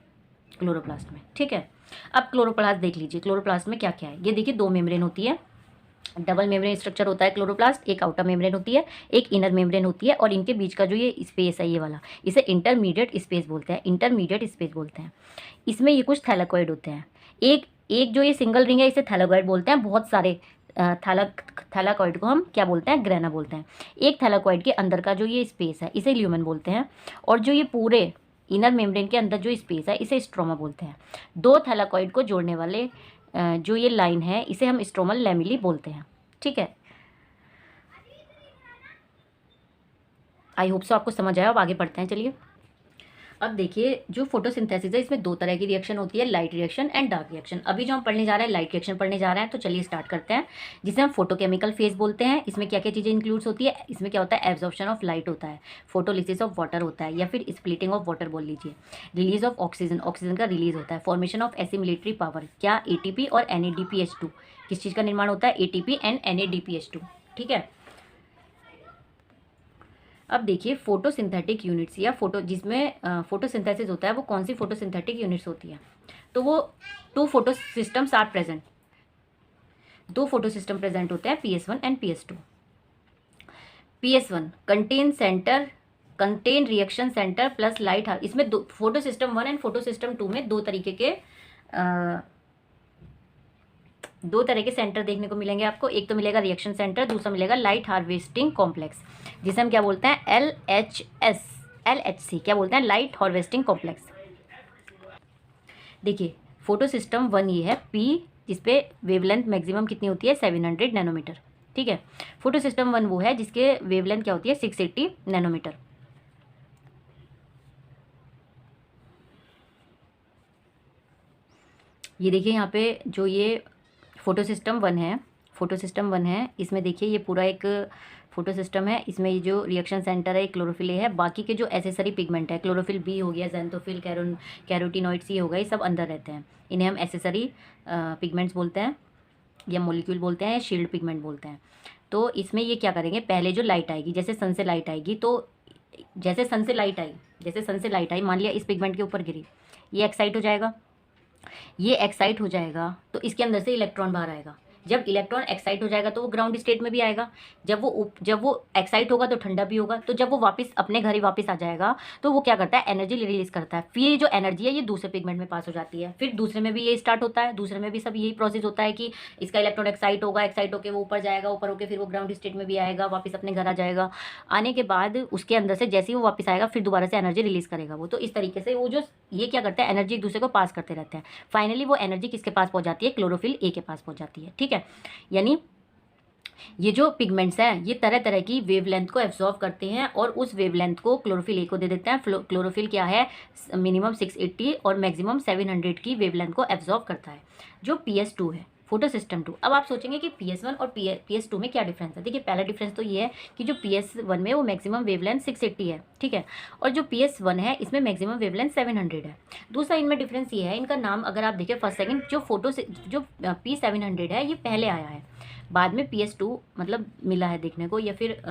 क्लोरोप्लास्ट में, ठीक है। अब क्लोरोप्लास्ट देख लीजिए, क्लोरोप्लास्ट में क्या क्या है। ये देखिए 2 मेम्ब्रेन होती है, डबल मेम्ब्रेन स्ट्रक्चर होता है क्लोरोप्लास्ट, एक आउटर मेम्ब्रेन होती है, एक इनर मेम्ब्रेन होती है, और इनके बीच का जो ये स्पेस है ये वाला, इसे इंटरमीडिएट स्पेस बोलते हैं, इंटरमीडिएट स्पेस बोलते हैं। इसमें ये कुछ थैलाकॉइड होते हैं, एक जो ये सिंगल रिंग है इसे थैलाकॉइड बोलते हैं, बहुत सारे थैलाकॉइड को हम क्या बोलते हैं, ग्रेना बोलते हैं। एक थैलाकॉइड के अंदर का जो ये स्पेस है इसे ल्यूमेन बोलते हैं, और जो ये पूरे इनर मेम्ब्रेन के अंदर जो स्पेस है इसे स्ट्रोमा बोलते हैं। 2 थैलाकॉइड को जोड़ने वाले जो ये लाइन है इसे हम स्ट्रोमल लैमेली बोलते हैं, ठीक है। आई होप सो आपको समझ आया। अब आगे बढ़ते हैं, चलिए। अब देखिए जो फोटोसिंथेसिस है इसमें 2 तरह की रिएक्शन होती है, light reaction and dark reaction. अभी जो हम पढ़ने जा रहे हैं लाइट रिएक्शन पढ़ने जा रहे हैं, तो चलिए स्टार्ट करते हैं, जिसे हम फोटोकेमिकल फेज बोलते हैं। इसमें क्या क्या चीज़ें इंक्लूड्स होती है, इसमें क्या होता है, एब्जॉर्प्शन ऑफ लाइट होता है, फोटोलिसिस ऑफ वाटर होता है, या फिर स्प्लिटिंग ऑफ वाटर बोल लीजिए, रिलीज ऑफ ऑक्सीजन, ऑक्सीजन का रिलीज होता है, फॉर्मेशन ऑफ एसिमिलेटरी पावर, क्या एटीपी और NADPH2, किस चीज़ का निर्माण होता है, ATP एंड NADPH2, ठीक है। अब देखिए फोटोसिंथेटिक यूनिट्स या जिसमें फोटोसिंथेसिस होता है वो कौन सी फोटोसिंथेटिक यूनिट्स होती है, तो वो 2 photo systems are present, 2 photo system present होते हैं, PS1 and PS2। PS1 contain reaction center plus light harvest. इसमें photo system 1 and photo system 2 में 2 तरह के सेंटर देखने को मिलेंगे आपको। एक तो मिलेगा रिएक्शन सेंटर, दूसरा मिलेगा लाइट हार्वेस्टिंग कॉम्प्लेक्स, जिसे हम क्या बोलते हैं, LHC, क्या बोलते हैं, लाइट हार्वेस्टिंग कॉम्प्लेक्स। देखिए फोटो सिस्टम 1 ये है P, जिसपे वेवलेंथ मैक्सिमम कितनी होती है, 700 नैनोमीटर, ठीक है। फोटो सिस्टम 1 वो है जिसके वेवलेंथ क्या होती है, 680 नैनोमीटर। ये देखिए यहाँ पे जो ये फोटो सिस्टम 1 है, इसमें देखिए ये पूरा एक फोटो सिस्टम है। इसमें ये जो रिएक्शन सेंटर है क्लोरोफिल ए है, बाकी के जो एसेसरी पिगमेंट है, क्लोरोफिल बी हो गया, ज़ैंथोफिल, कैरोटीनॉइड्स ये हो गए, सब अंदर रहते हैं। इन्हें हम एसेसरी पिगमेंट्स बोलते हैं, या मॉलिक्यूल बोलते हैं, या शील्ड पिगमेंट बोलते हैं। तो इसमें ये क्या करेंगे, पहले जो लाइट आएगी, जैसे सन से लाइट आएगी, तो जैसे सन से लाइट आई, मान लिया इस पिगमेंट के ऊपर गिरी, ये एक्साइट हो जाएगा, तो इसके अंदर से इलेक्ट्रॉन बाहर आएगा। जब इलेक्ट्रॉन एक्साइट हो जाएगा तो वो ग्राउंड स्टेट में भी आएगा, जब वो एक्साइट होगा तो ठंडा भी होगा। तो जब वो वापस अपने घर ही वापस आ जाएगा तो वो क्या करता है, एनर्जी रिलीज करता है। फिर ये जो एनर्जी है ये दूसरे पिगमेंट में पास हो जाती है, फिर दूसरे में भी ये स्टार्ट होता है, दूसरे में भी सब यही प्रोसेस होता है कि इसका इलेक्ट्रॉन एक्साइट होगा, एक्साइट होकर वो ऊपर जाएगा, ऊपर होकर फिर वो ग्राउंड स्टेट में भी आएगा, वापस अपने घर आ जाएगा। आने के बाद उसके अंदर से जैसे ही वो वापस आएगा फिर दोबारा से एनर्जी रिलीज करेगा वो। तो इस तरीके से वो जो ये क्या करता है, एनर्जी एक दूसरे को पास करते रहते हैं। फाइनली वो एनर्जी किसके पास पहुंच जाती है, क्लोरोफिल ए के पास पहुंच जाती है, ठीक है। है। यानी ये जो पिगमेंट्स हैं ये तरह तरह की वेवलेंथ को एब्जॉर्व करते हैं और उस वेवलेंथ को क्लोरोफिल ए को दे देते हैं। क्लोरोफिल क्या है, मिनिमम 680 और मैक्सिमम 700 की वेवलेंथ को एब्जॉर्व करता है, जो PS2 है, फोटो सिस्टम 2। अब आप सोचेंगे कि PS1 और PS2 में क्या डिफरेंस है। देखिए पहला डिफरेंस तो ये है कि जो PS1 में वो मैक्सिमम वेवलेंथ 680 है, ठीक है, और जो PS1 है इसमें मैक्सिमम वेवलेंथ 700 है। दूसरा इनमें डिफरेंस ये है, इनका नाम अगर आप देखिए फर्स्ट सेकंड, जो फोटो से जो P700 है ये पहले आया है, बाद में PS2 मतलब मिला है देखने को, या फिर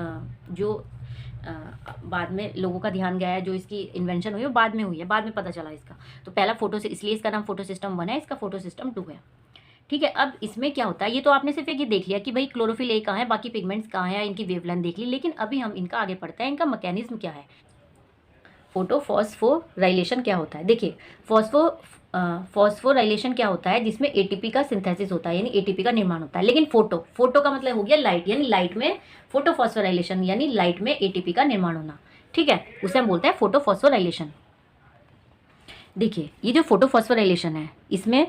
बाद में लोगों का ध्यान गया है, जो इसकी इन्वेंशन हुई है वो बाद में हुई है, बाद में पता चला इसका। तो पहला फोटो से, इसलिए इसका नाम फोटो सिस्टम 1 है, इसका फोटो सिस्टम 2 है, ठीक है। अब इसमें क्या होता है, ये तो आपने सिर्फ एक ये देख लिया कि भाई क्लोरोफिल ए कहाँ है, बाकी पिगमेंट्स कहाँ है, इनकी वेवलेंथ देख ली, लेकिन अभी हम इनका आगे पढ़ते हैं, इनका मैकेनिज्म क्या है, फोटोफॉस्फोराइलेशन क्या होता है। देखिए फॉस्फोराइलेशन क्या होता है, जिसमें एटीपी का सिंथेसिस होता है, यानी एटीपी का निर्माण होता है। लेकिन फोटो का मतलब हो गया लाइट, यानी लाइट में फोटोफॉस्फोराइलेशन, यानी लाइट में एटीपी का निर्माण होना, ठीक है, उसे हम बोलते हैं फोटोफॉस्फोराइलेशन। देखिए ये जो फोटोफॉस्फोराइलेशन है इसमें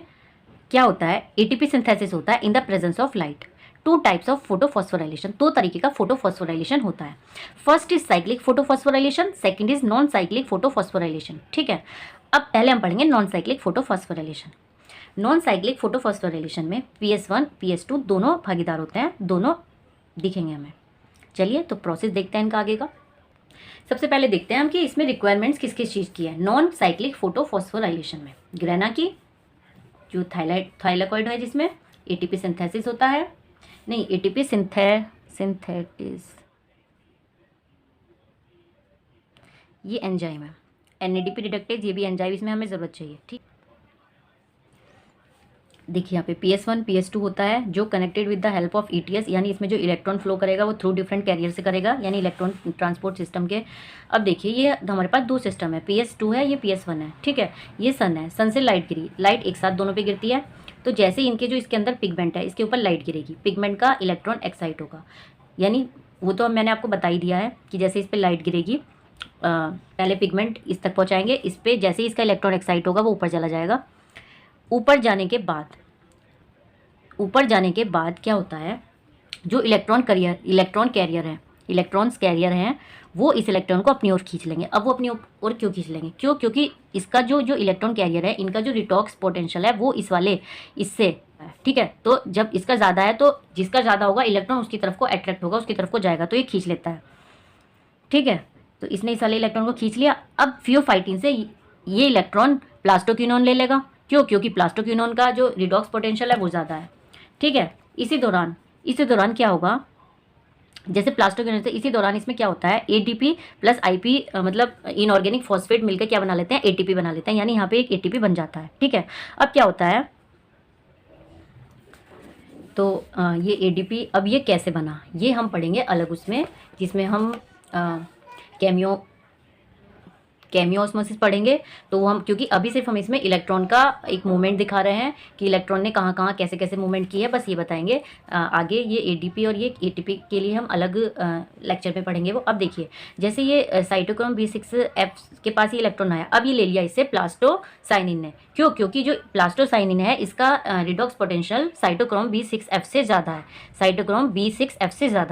क्या होता है, एटीपी सिंथेसिस होता है in the presence of light. 2 types of photophosphorylation, 2 तरीके का फोटोफॉस्फोराइलेशन होता है। First is cyclic photophosphorylation, second is non cyclic photophosphorylation, ठीक है। अब पहले हम पढ़ेंगे non cyclic photophosphorylation. Non cyclic photophosphorylation में PS1 PS2 दोनों भागीदार होते हैं, दोनों दिखेंगे हमें। चलिए तो प्रोसेस देखते हैं इनका आगे का। सबसे पहले देखते हैं हम कि इसमें रिक्वायरमेंट्स किस किस चीज़ की है नॉन साइक्लिक फोटोफॉस्फोराइलेशन में। ग्रेना की, जो थाइलाकॉइड है जिसमें एटीपी सिंथेसिस होता है, नहीं एटीपी सिंथेटिस, ये एंजाइम है। NADP रिडक्टेज, ये भी एंजाइम, इसमें हमें ज़रूरत चाहिए, ठीक। देखिए यहाँ पे PS1 PS2 होता है जो connected with the help of ETS, यानी इसमें जो इलेक्ट्रॉन फ्लो करेगा वो थ्रू डिफरेंट कैरियर से करेगा, यानी इलेक्ट्रॉन ट्रांसपोर्ट सिस्टम के। अब देखिए ये हमारे पास 2 सिस्टम है, PS2 है, ये PS1 है, ठीक है। ये सन है, सन से लाइट गिरी, लाइट एक साथ दोनों पे गिरती है, तो जैसे इनके जो इसके अंदर पिगमेंट है इसके ऊपर लाइट गिरेगी, पिगमेंट का इलेक्ट्रॉन एक्साइट होगा, यानी वो तो मैंने आपको बता ही दिया है कि जैसे इस पर लाइट गिरेगी पहले पिगमेंट इस तक पहुँचाएंगे, इस पर जैसे ही इसका इलेक्ट्रॉन एक्साइट होगा वो ऊपर चला जाएगा। ऊपर जाने के बाद क्या होता है, जो इलेक्ट्रॉन्स कैरियर हैं वो इस इलेक्ट्रॉन को अपनी ओर खींच लेंगे। अब वो अपनी ओर क्यों खींच लेंगे, क्योंकि इसका जो इलेक्ट्रॉन कैरियर है, इनका जो रिटॉक्स पोटेंशियल है वो इससे, ठीक है। तो जब इसका ज़्यादा है तो जिसका ज़्यादा होगा इलेक्ट्रॉन उसकी तरफ को अट्रैक्ट होगा, उसकी तरफ को जाएगा, तो ये खींच लेता है, ठीक है। तो इसने इस वाले इलेक्ट्रॉन को खींच लिया। अब फियोफाइटिन से ये इलेक्ट्रॉन प्लास्टोक्विनोन ले लेगा, क्योंकि प्लास्टोक्विनोन का जो रिडॉक्स पोटेंशियल है वो ज़्यादा है, ठीक है। इसी दौरान क्या होगा, जैसे प्लास्टोक्विनोन से इसी दौरान इसमें क्या होता है, ADP प्लस IP मतलब इनऑर्गेनिक फॉस्फेट मिलकर क्या बना लेते हैं, ATP बना लेते हैं, यानी यहाँ पे एक ATP बन जाता है, ठीक है। अब क्या होता है, तो ये ADP अब ये कैसे बना ये हम पढ़ेंगे अलग उसमें, जिसमें हम केमियो ऑस्मोसिस पढ़ेंगे। तो हम क्योंकि अभी सिर्फ हम इसमें इलेक्ट्रॉन का एक मूवमेंट दिखा रहे हैं कि इलेक्ट्रॉन ने कहाँ कहाँ कैसे कैसे मूवमेंट की है, बस ये बताएंगे। आगे ये ADP और ये ATP के लिए हम अलग लेक्चर में पढ़ेंगे वो। अब देखिए जैसे ये साइटोक्रोम B6F के पास ये इलेक्ट्रॉन आया, अब ये ले लिया इससे प्लास्टोसाइनिन ने, क्योंकि जो प्लास्टोसाइनिन है इसका रिडॉक्स पोटेंशियल साइटोक्रोम B6F से ज़्यादा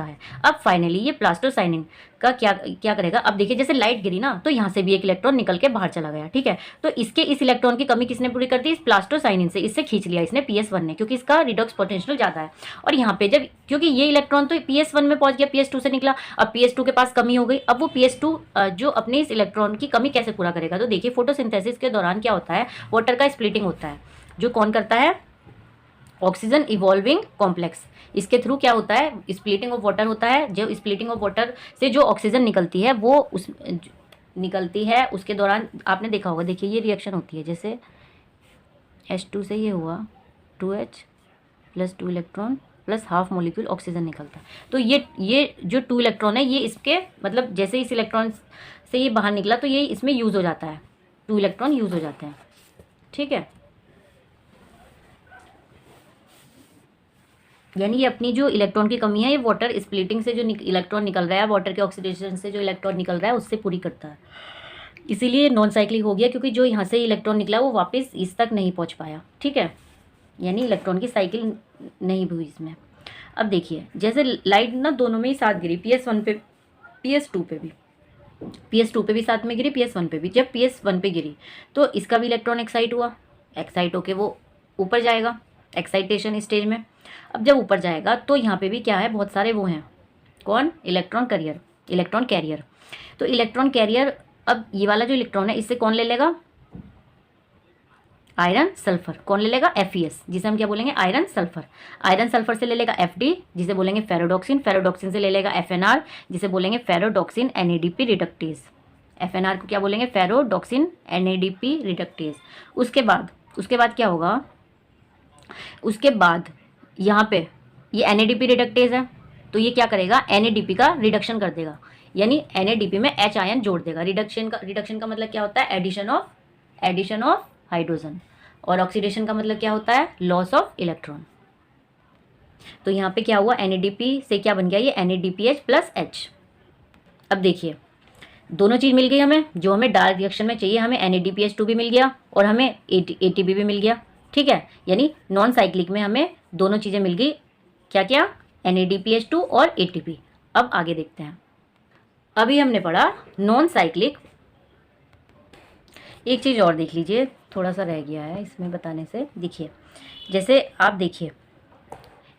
है, अब फाइनली ये प्लास्टोसाइनिन का क्या करेगा, अब देखिए जैसे लाइट गिरी ना तो यहाँ से भी एक इलेक्ट्रॉन निकल के बाहर चला गया, ठीक है। तो इस इलेक्ट्रॉन की कमी किसने पूरी कर दी, इस प्लास्टोसाइनिन से, इससे खींच लिया इसने PS1 ने, क्योंकि इसका रिडॉक्स पोटेंशियल ज़्यादा है। और यहाँ पे जब क्योंकि ये इलेक्ट्रॉन तो PS1 में पहुंच गया, PS2 से निकला, अब PS2 के पास कमी हो गई, अब वो PS2 जो अपने इस इलेक्ट्रॉन की कमी कैसे पूरा करेगा। तो देखिए फोटोसिंथेसिस के दौरान क्या होता है, वाटर का स्प्लिटिंग होता है, जो कौन करता है, ऑक्सीजन इवॉल्विंग कॉम्प्लेक्स, इसके थ्रू क्या होता है, स्प्लिटिंग ऑफ वाटर होता है। जो स्प्लिटिंग ऑफ वाटर से जो ऑक्सीजन निकलती है वो उसके दौरान आपने देखा होगा, देखिए ये रिएक्शन होती है, जैसे H2 से ये हुआ 2H plus 2 electron plus half molecule oxygen निकलता है। तो ये जो 2 इलेक्ट्रॉन है ये इसके मतलब जैसे इस इलेक्ट्रॉन से ये बाहर निकला तो ये इसमें यूज़ हो जाता है, 2 इलेक्ट्रॉन यूज़ हो जाते हैं, ठीक है। यानी ये अपनी जो इलेक्ट्रॉन की कमी है ये वाटर स्प्लिटिंग से जो इलेक्ट्रॉन निकल रहा है, वाटर के ऑक्सीडेशन से जो इलेक्ट्रॉन निकल रहा है उससे पूरी करता है, इसीलिए नॉन साइक्लिक हो गया, क्योंकि जो यहाँ से इलेक्ट्रॉन निकला वो वापस इस तक नहीं पहुँच पाया, ठीक है। यानी इलेक्ट्रॉन की साइकिल नहीं हुई इसमें। अब देखिए जैसे लाइट ना दोनों में ही साथ गिरी, PS1 पे PS2 पे भी, PS2 पे भी साथ में गिरी, PS1 पे भी। जब PS1 पे गिरी तो इसका भी इलेक्ट्रॉन एक्साइट हुआ, एक्साइट होके वो ऊपर जाएगा एक्साइटेशन स्टेज में। अब जब ऊपर जाएगा तो यहाँ पे भी क्या है, बहुत सारे वो हैं, कौन, इलेक्ट्रॉन कैरियर, इलेक्ट्रॉन कैरियर। तो इलेक्ट्रॉन कैरियर, अब ये वाला जो इलेक्ट्रॉन है इससे कौन ले लेगा, आयरन सल्फर। कौन ले लेगा, FeS, जिसे हम क्या बोलेंगे, आयरन सल्फर। आयरन सल्फर से ले लेगा FD, जिसे बोलेंगे फेरोडॉक्सिन। फेरोडॉक्सिन से ले लेगा FNR, जिसे बोलेंगे फेरोडॉक्सिन NADP रिडक्टेज। FNR को क्या बोलेंगे, फेरोडॉक्सिन NADP रिडक्टेज। उसके बाद क्या होगा, उसके बाद यहाँ पे ये NADP रिडक्टेज है, तो ये क्या करेगा, NADP का रिडक्शन कर देगा, यानी NADP में H आयन जोड़ देगा। रिडक्शन का मतलब क्या होता है, एडिशन ऑफ हाइड्रोजन। और ऑक्सीडेशन का मतलब क्या होता है, लॉस ऑफ इलेक्ट्रॉन। तो यहाँ पे क्या हुआ, NADP से क्या बन गया, ये NADPH प्लस H। अब देखिए दोनों चीज़ मिल गई हमें, जो हमें डार्क रिएक्शन में चाहिए, हमें NADPH2 भी मिल गया और हमें ATP भी मिल गया। ठीक है, यानी नॉन साइक्लिक में हमें दोनों चीज़ें मिल गई, क्या क्या, NADPH2 और ATP। अब आगे देखते हैं। अभी हमने पढ़ा नॉन साइक्लिक। एक चीज़ और देख लीजिए, थोड़ा सा रह गया है इसमें बताने से। देखिए जैसे आप देखिए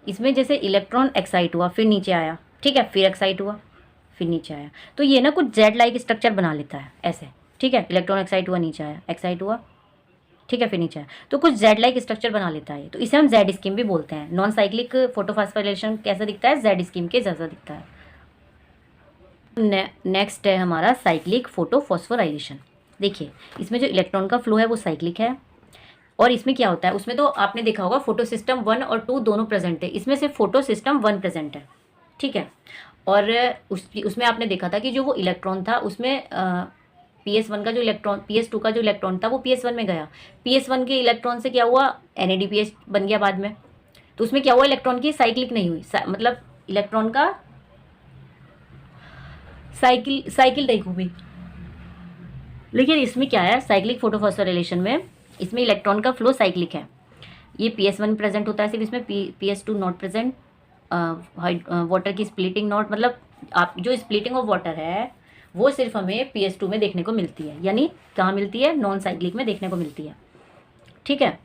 इसमें जैसे इलेक्ट्रॉन एक्साइट हुआ, फिर नीचे आया, ठीक है, फिर एक्साइट हुआ, फिर नीचे आया, तो ये ना कुछ जेड लाइक स्ट्रक्चर बना लेता है ऐसे। ठीक है, इलेक्ट्रॉन एक्साइट हुआ, नीचे आया, एक्साइट हुआ, ठीक है, फिर नीचे आया, तो कुछ जेड लाइक स्ट्रक्चर बना लेता है। तो इसे हम जेड स्कीम भी बोलते हैं। नॉन साइक्लिक फोटोफॉस्फोराइलेशन कैसा दिखता है, जेड स्कीम के जैसा दिखता है। नेक्स्ट है हमारा साइक्लिक फोटोफॉस्फोराइलेशन। देखिए इसमें जो इलेक्ट्रॉन का फ्लो है वो साइक्लिक है, और इसमें क्या होता है, उसमें तो आपने देखा होगा फोटो सिस्टम 1 और 2 दोनों प्रेजेंट है, इसमें सिर्फ फोटो सिस्टम 1 प्रेजेंट है। ठीक है, और उसमें आपने देखा था कि जो वो इलेक्ट्रॉन था उसमें PS1 का जो इलेक्ट्रॉन, PS2 का जो इलेक्ट्रॉन था वो PS1 में गया, PS1 के इलेक्ट्रॉन से क्या हुआ, NADPH बन गया बाद में। तो उसमें क्या हुआ, इलेक्ट्रॉन की साइक्लिक नहीं हुई, मतलब इलेक्ट्रॉन का साइकिल नहीं घूमी। लेकिन इसमें क्या है, साइक्लिक फोटोफॉस्फोराइलेशन में इसमें इलेक्ट्रॉन का फ्लो साइक्लिक है। ये PS1 प्रेजेंट होता है सिर्फ, इसमें PS2 नॉट प्रेजेंट। वाटर की स्प्लिटिंग नॉट, मतलब आप जो स्प्लिटिंग ऑफ वाटर है वो सिर्फ हमें PS2 में देखने को मिलती है, यानी कहाँ मिलती है, नॉन साइक्लिक में देखने को मिलती है। ठीक है,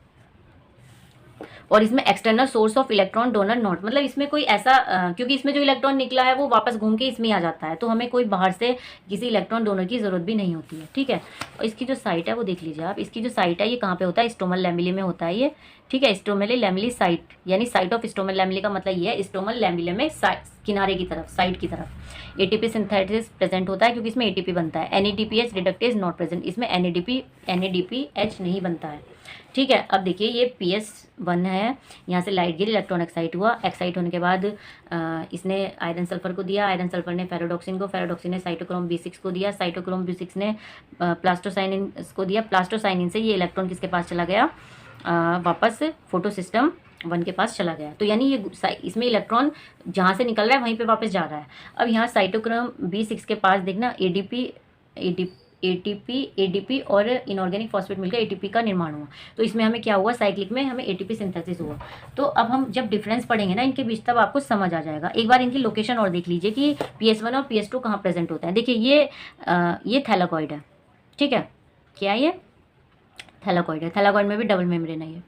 और इसमें external source of electron donor not, मतलब इसमें कोई ऐसा क्योंकि इसमें जो इलेक्ट्रॉन निकला है वो वापस घूम के इसमें आ जाता है, तो हमें कोई बाहर से किसी इलेक्ट्रॉन डोनर की जरूरत भी नहीं होती है। ठीक है, और इसकी जो साइट है वो देख लीजिए आप, इसकी जो साइट है ये कहाँ पे होता है, स्टोमल लैमेले में होता है ये। ठीक है, स्टोमल लैमेली साइट, यानी साइट ऑफ स्टोमल लैमेले का मतलब ये है स्टोमल लैमेले में किनारे की तरफ, साइड की तरफ। ATP सिंथेसिस प्रेजेंट होता है क्योंकि इसमें ATP बनता है। NADPH रिडक्टेज नॉट प्रेजेंट, इसमें NADPH नहीं बनता है। ठीक है, अब देखिए ये PS1 है, यहाँ से लाइट गिरी, इलेक्ट्रॉन एक्साइट हुआ, एक्साइट होने के बाद इसने आयरन सल्फर को दिया, आयरन सल्फर ने फेरोडॉक्सिन को, फेरोडॉक्सिन ने साइटोक्रोम B6 को दिया, साइटोक्रोम B6 ने प्लास्टोसाइनिन को दिया, प्लास्टोसाइनिन से ये इलेक्ट्रॉन किसके पास चला गया, वापस फोटो सिस्टम 1 के पास चला गया। तो यानी ये इसमें इलेक्ट्रॉन जहाँ से निकल रहा है वहीं पे वापस जा रहा है। अब यहाँ साइटोक्रोम B6 के पास देखना ADP और इनऑर्गेनिक फॉस्फेट मिलकर ATP का निर्माण हुआ। तो इसमें हमें क्या हुआ, साइक्लिक में हमें ATP सिंथेसिस हुआ। तो अब हम जब डिफरेंस पढ़ेंगे ना इनके बीच, तब आपको समझ आ जाएगा। एक बार इनकी लोकेशन और देख लीजिए कि PS1 और PS2 कहाँ प्रेजेंट होता है। देखिए ये थैलाकॉइड है। ठीक है, क्या ये थैलाकॉइड है, थैलाकॉइड में भी डबल मेम्ब्रेन है ये।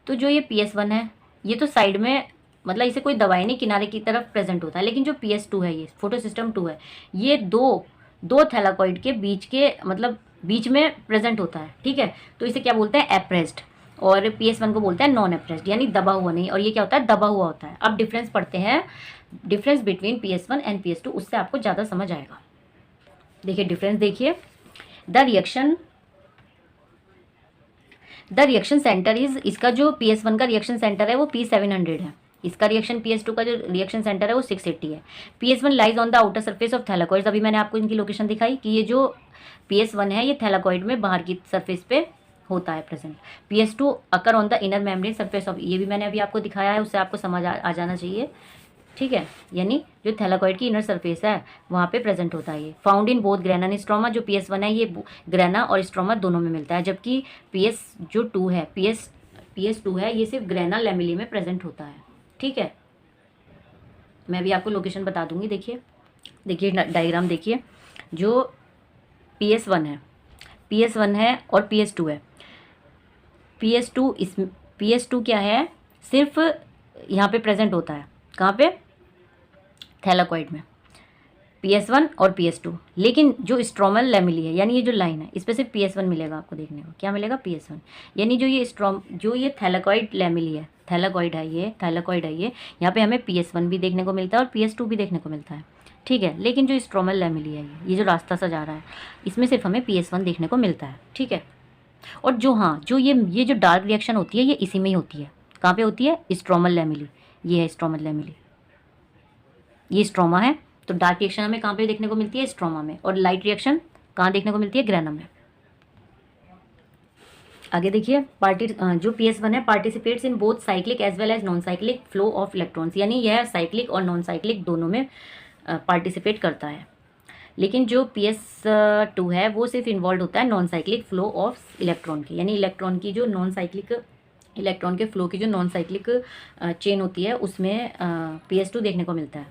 तो जो ये PS1 है ये तो साइड में, मतलब इसे कोई दवाई नहीं, किनारे की तरफ प्रेजेंट होता है। लेकिन जो PS2 है, ये फोटो सिस्टम 2 है, ये दो थैलाकॉइड के बीच के, मतलब बीच में प्रेजेंट होता है। ठीक है, तो इसे क्या बोलते हैं, एप्रेस्ड, और PS1 को बोलते हैं नॉन एप्रेस्ड, यानी दबा हुआ नहीं, और ये क्या होता है, दबा हुआ होता है। अब डिफरेंस पढ़ते हैं, difference between PS1 and PS2, उससे आपको ज़्यादा समझ आएगा। देखिए डिफरेंस देखिए, द रिएक्शन सेंटर इज, इसका जो PS1 का रिएक्शन सेंटर है वो P700 है, इसका रिएक्शन PS2 का जो रिएक्शन सेंटर है वो 680 है। PS1 lies on the outer surface of thylakoids, अभी मैंने आपको इनकी लोकेशन दिखाई कि ये जो PS1 है ये थैलाकॉइड में बाहर की सरफेस पे होता है present. PS2 occur on the inner membrane surface of, ये भी मैंने अभी आपको दिखाया है, उससे आपको समझ आ जाना चाहिए। ठीक है, यानी जो थैलाकॉइड की इनर सरफेस है वहाँ पे प्रेजेंट होता है ये। Found in both grana and stroma, जो PS1 है ये ग्रेना और स्ट्रोमा दोनों में मिलता है, जबकि जो 2 है PS2 है ये सिर्फ ग्रेना लैमेली में प्रेजेंट होता है, ठीक है। मैं भी आपको लोकेशन बता दूंगी। देखिए देखिए डायग्राम देखिए, जो PS1 है और PS2 है। PS2 क्या है, सिर्फ यहाँ पे प्रेजेंट होता है, कहाँ पे, थैलाकॉइड में, PS1 और PS2। लेकिन जो स्ट्रोमल लैमेली है, यानी ये जो लाइन है, इस पर सिर्फ PS1 मिलेगा आपको देखने को। क्या मिलेगा, PS1। यानी जो ये थैलाकॉइड लैमेली है, थैलाकॉइड है ये, यहाँ पे हमें PS1 भी देखने को मिलता है और PS2 भी देखने को मिलता है, ठीक है। लेकिन जो स्ट्रोमल लैमेली है, ये जो रास्ता सा जा रहा है, इसमें सिर्फ हमें PS1 देखने को मिलता है, ठीक है। और जो ये जो डार्क रिएक्शन होती है, ये इसी में ही होती है। कहाँ पे होती है, स्ट्रोमल लैमेली। ये है स्ट्रोमल लैमेली, ये स्ट्रोमा है। तो डार्क रिएक्शन हमें कहाँ पे देखने को मिलती है, स्ट्रोमा में। और लाइट रिएक्शन कहाँ देखने को मिलती है, ग्रेना में। आगे देखिए, जो PS1 है participates in both cyclic as well as non cyclic flow of electrons, यानी यह साइक्लिक और नॉन साइक्लिक दोनों में पार्टिसिपेट करता है। लेकिन जो PS2 है वो सिर्फ इन्वॉल्व होता है non cyclic flow of electron की, यानी इलेक्ट्रॉन के फ्लो की जो नॉन साइक्लिक चेन होती है, उसमें PS2 देखने को मिलता है।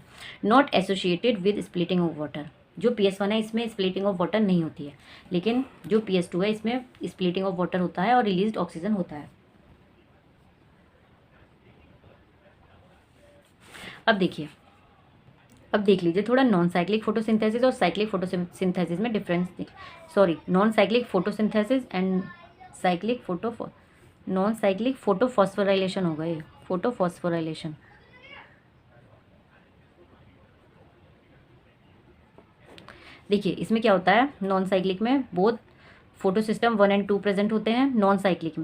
Not associated with splitting of water. जो PS1 है इसमें स्प्लिटिंग ऑफ वाटर नहीं होती है, लेकिन जो PS2 है इसमें स्प्लिटिंग ऑफ वाटर होता है और रिलीज्ड ऑक्सीजन होता है। अब देख लीजिए थोड़ा नॉन साइक्लिक फोटोसिंथेसिस और साइक्लिक फोटोसिंथेसिस में difference. Non cyclic photosynthesis and non cyclic photophosphorylation होगा ये, फोटोफॉस्फोराइलेशन। देखिए इसमें क्या होता है, नॉन साइक्लिक में बोथ फोटो सिस्टम 1 और 2 प्रेजेंट होते हैं। नॉन साइक्लिक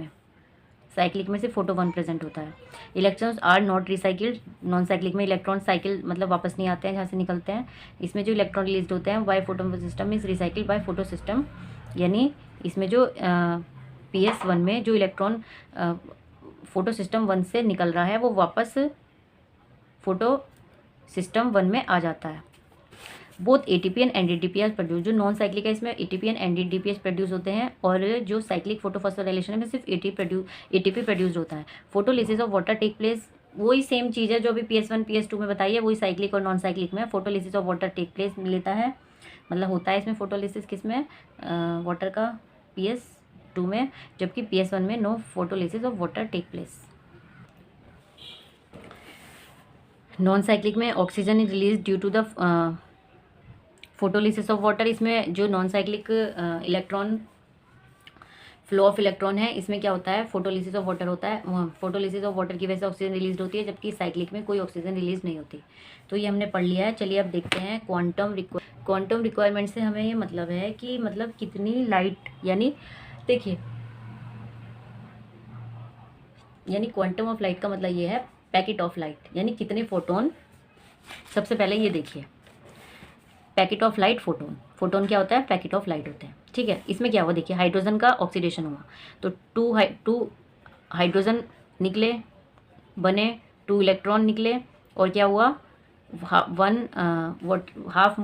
में सिर्फ फोटो 1 प्रेजेंट होता है। Electrons are not recycled. Non cyclic में इलेक्ट्रॉन साइकिल मतलब वापस नहीं आते हैं जहाँ से निकलते हैं। इसमें जो इलेक्ट्रॉन रिलीज होते हैं by photo system is recycled by photo system, यानी इसमें जो PS1 में जो इलेक्ट्रॉन फोटो सिस्टम 1 से निकल रहा है वो वापस फोटो सिस्टम 1 में आ जाता है। Both ATP and NADPH produce. जो नॉन साइक्लिक है इसमें ATP एंड NADPH प्रोड्यूस होते हैं, और जो साइक्लिक फोटोफॉस्फोराइलेशन में सिर्फ ATP प्रोड्यूस होता है। Photolysis of water take place, वही सेम चीज़ है जो अभी PS1 PS2 में बताई है, वही साइक्लिक और नॉन साइक्लिक में photolysis of water take place लेता है, मतलब होता है इसमें फोटोलिसिस किसमें, वाटर का, PS2 में, जबकि PS1 में no photolysis of water take place. Non cyclic में oxygen is release due to the photolysis of water. इसमें जो non cyclic electron flow of electron है, इसमें क्या होता है, फोटोलिसिस ऑफ वाटर होता है। फोटोलिसिस ऑफ वाटर की वजह से ऑक्सीजन रिलीज होती है, जबकि साइक्लिक में कोई ऑक्सीजन रिलीज नहीं होती। तो ये हमने पढ़ लिया है। चलिए अब देखते हैं क्वांटम रिक्वायरमेंट से हमें ये मतलब है कि मतलब कितनी लाइट, यानी देखिए, यानी क्वांटम ऑफ लाइट का मतलब ये है पैकेट ऑफ लाइट, यानी कितने फोटोन। सबसे पहले ये देखिए, पैकेट ऑफ लाइट, फोटोन क्या होता है, पैकेट ऑफ लाइट होते हैं, ठीक है। इसमें क्या हुआ, देखिए हाइड्रोजन का ऑक्सीडेशन हुआ, तो 2 हाइड्रोजन निकले, बने 2 इलेक्ट्रॉन निकले, और क्या हुआ, 1 हाफ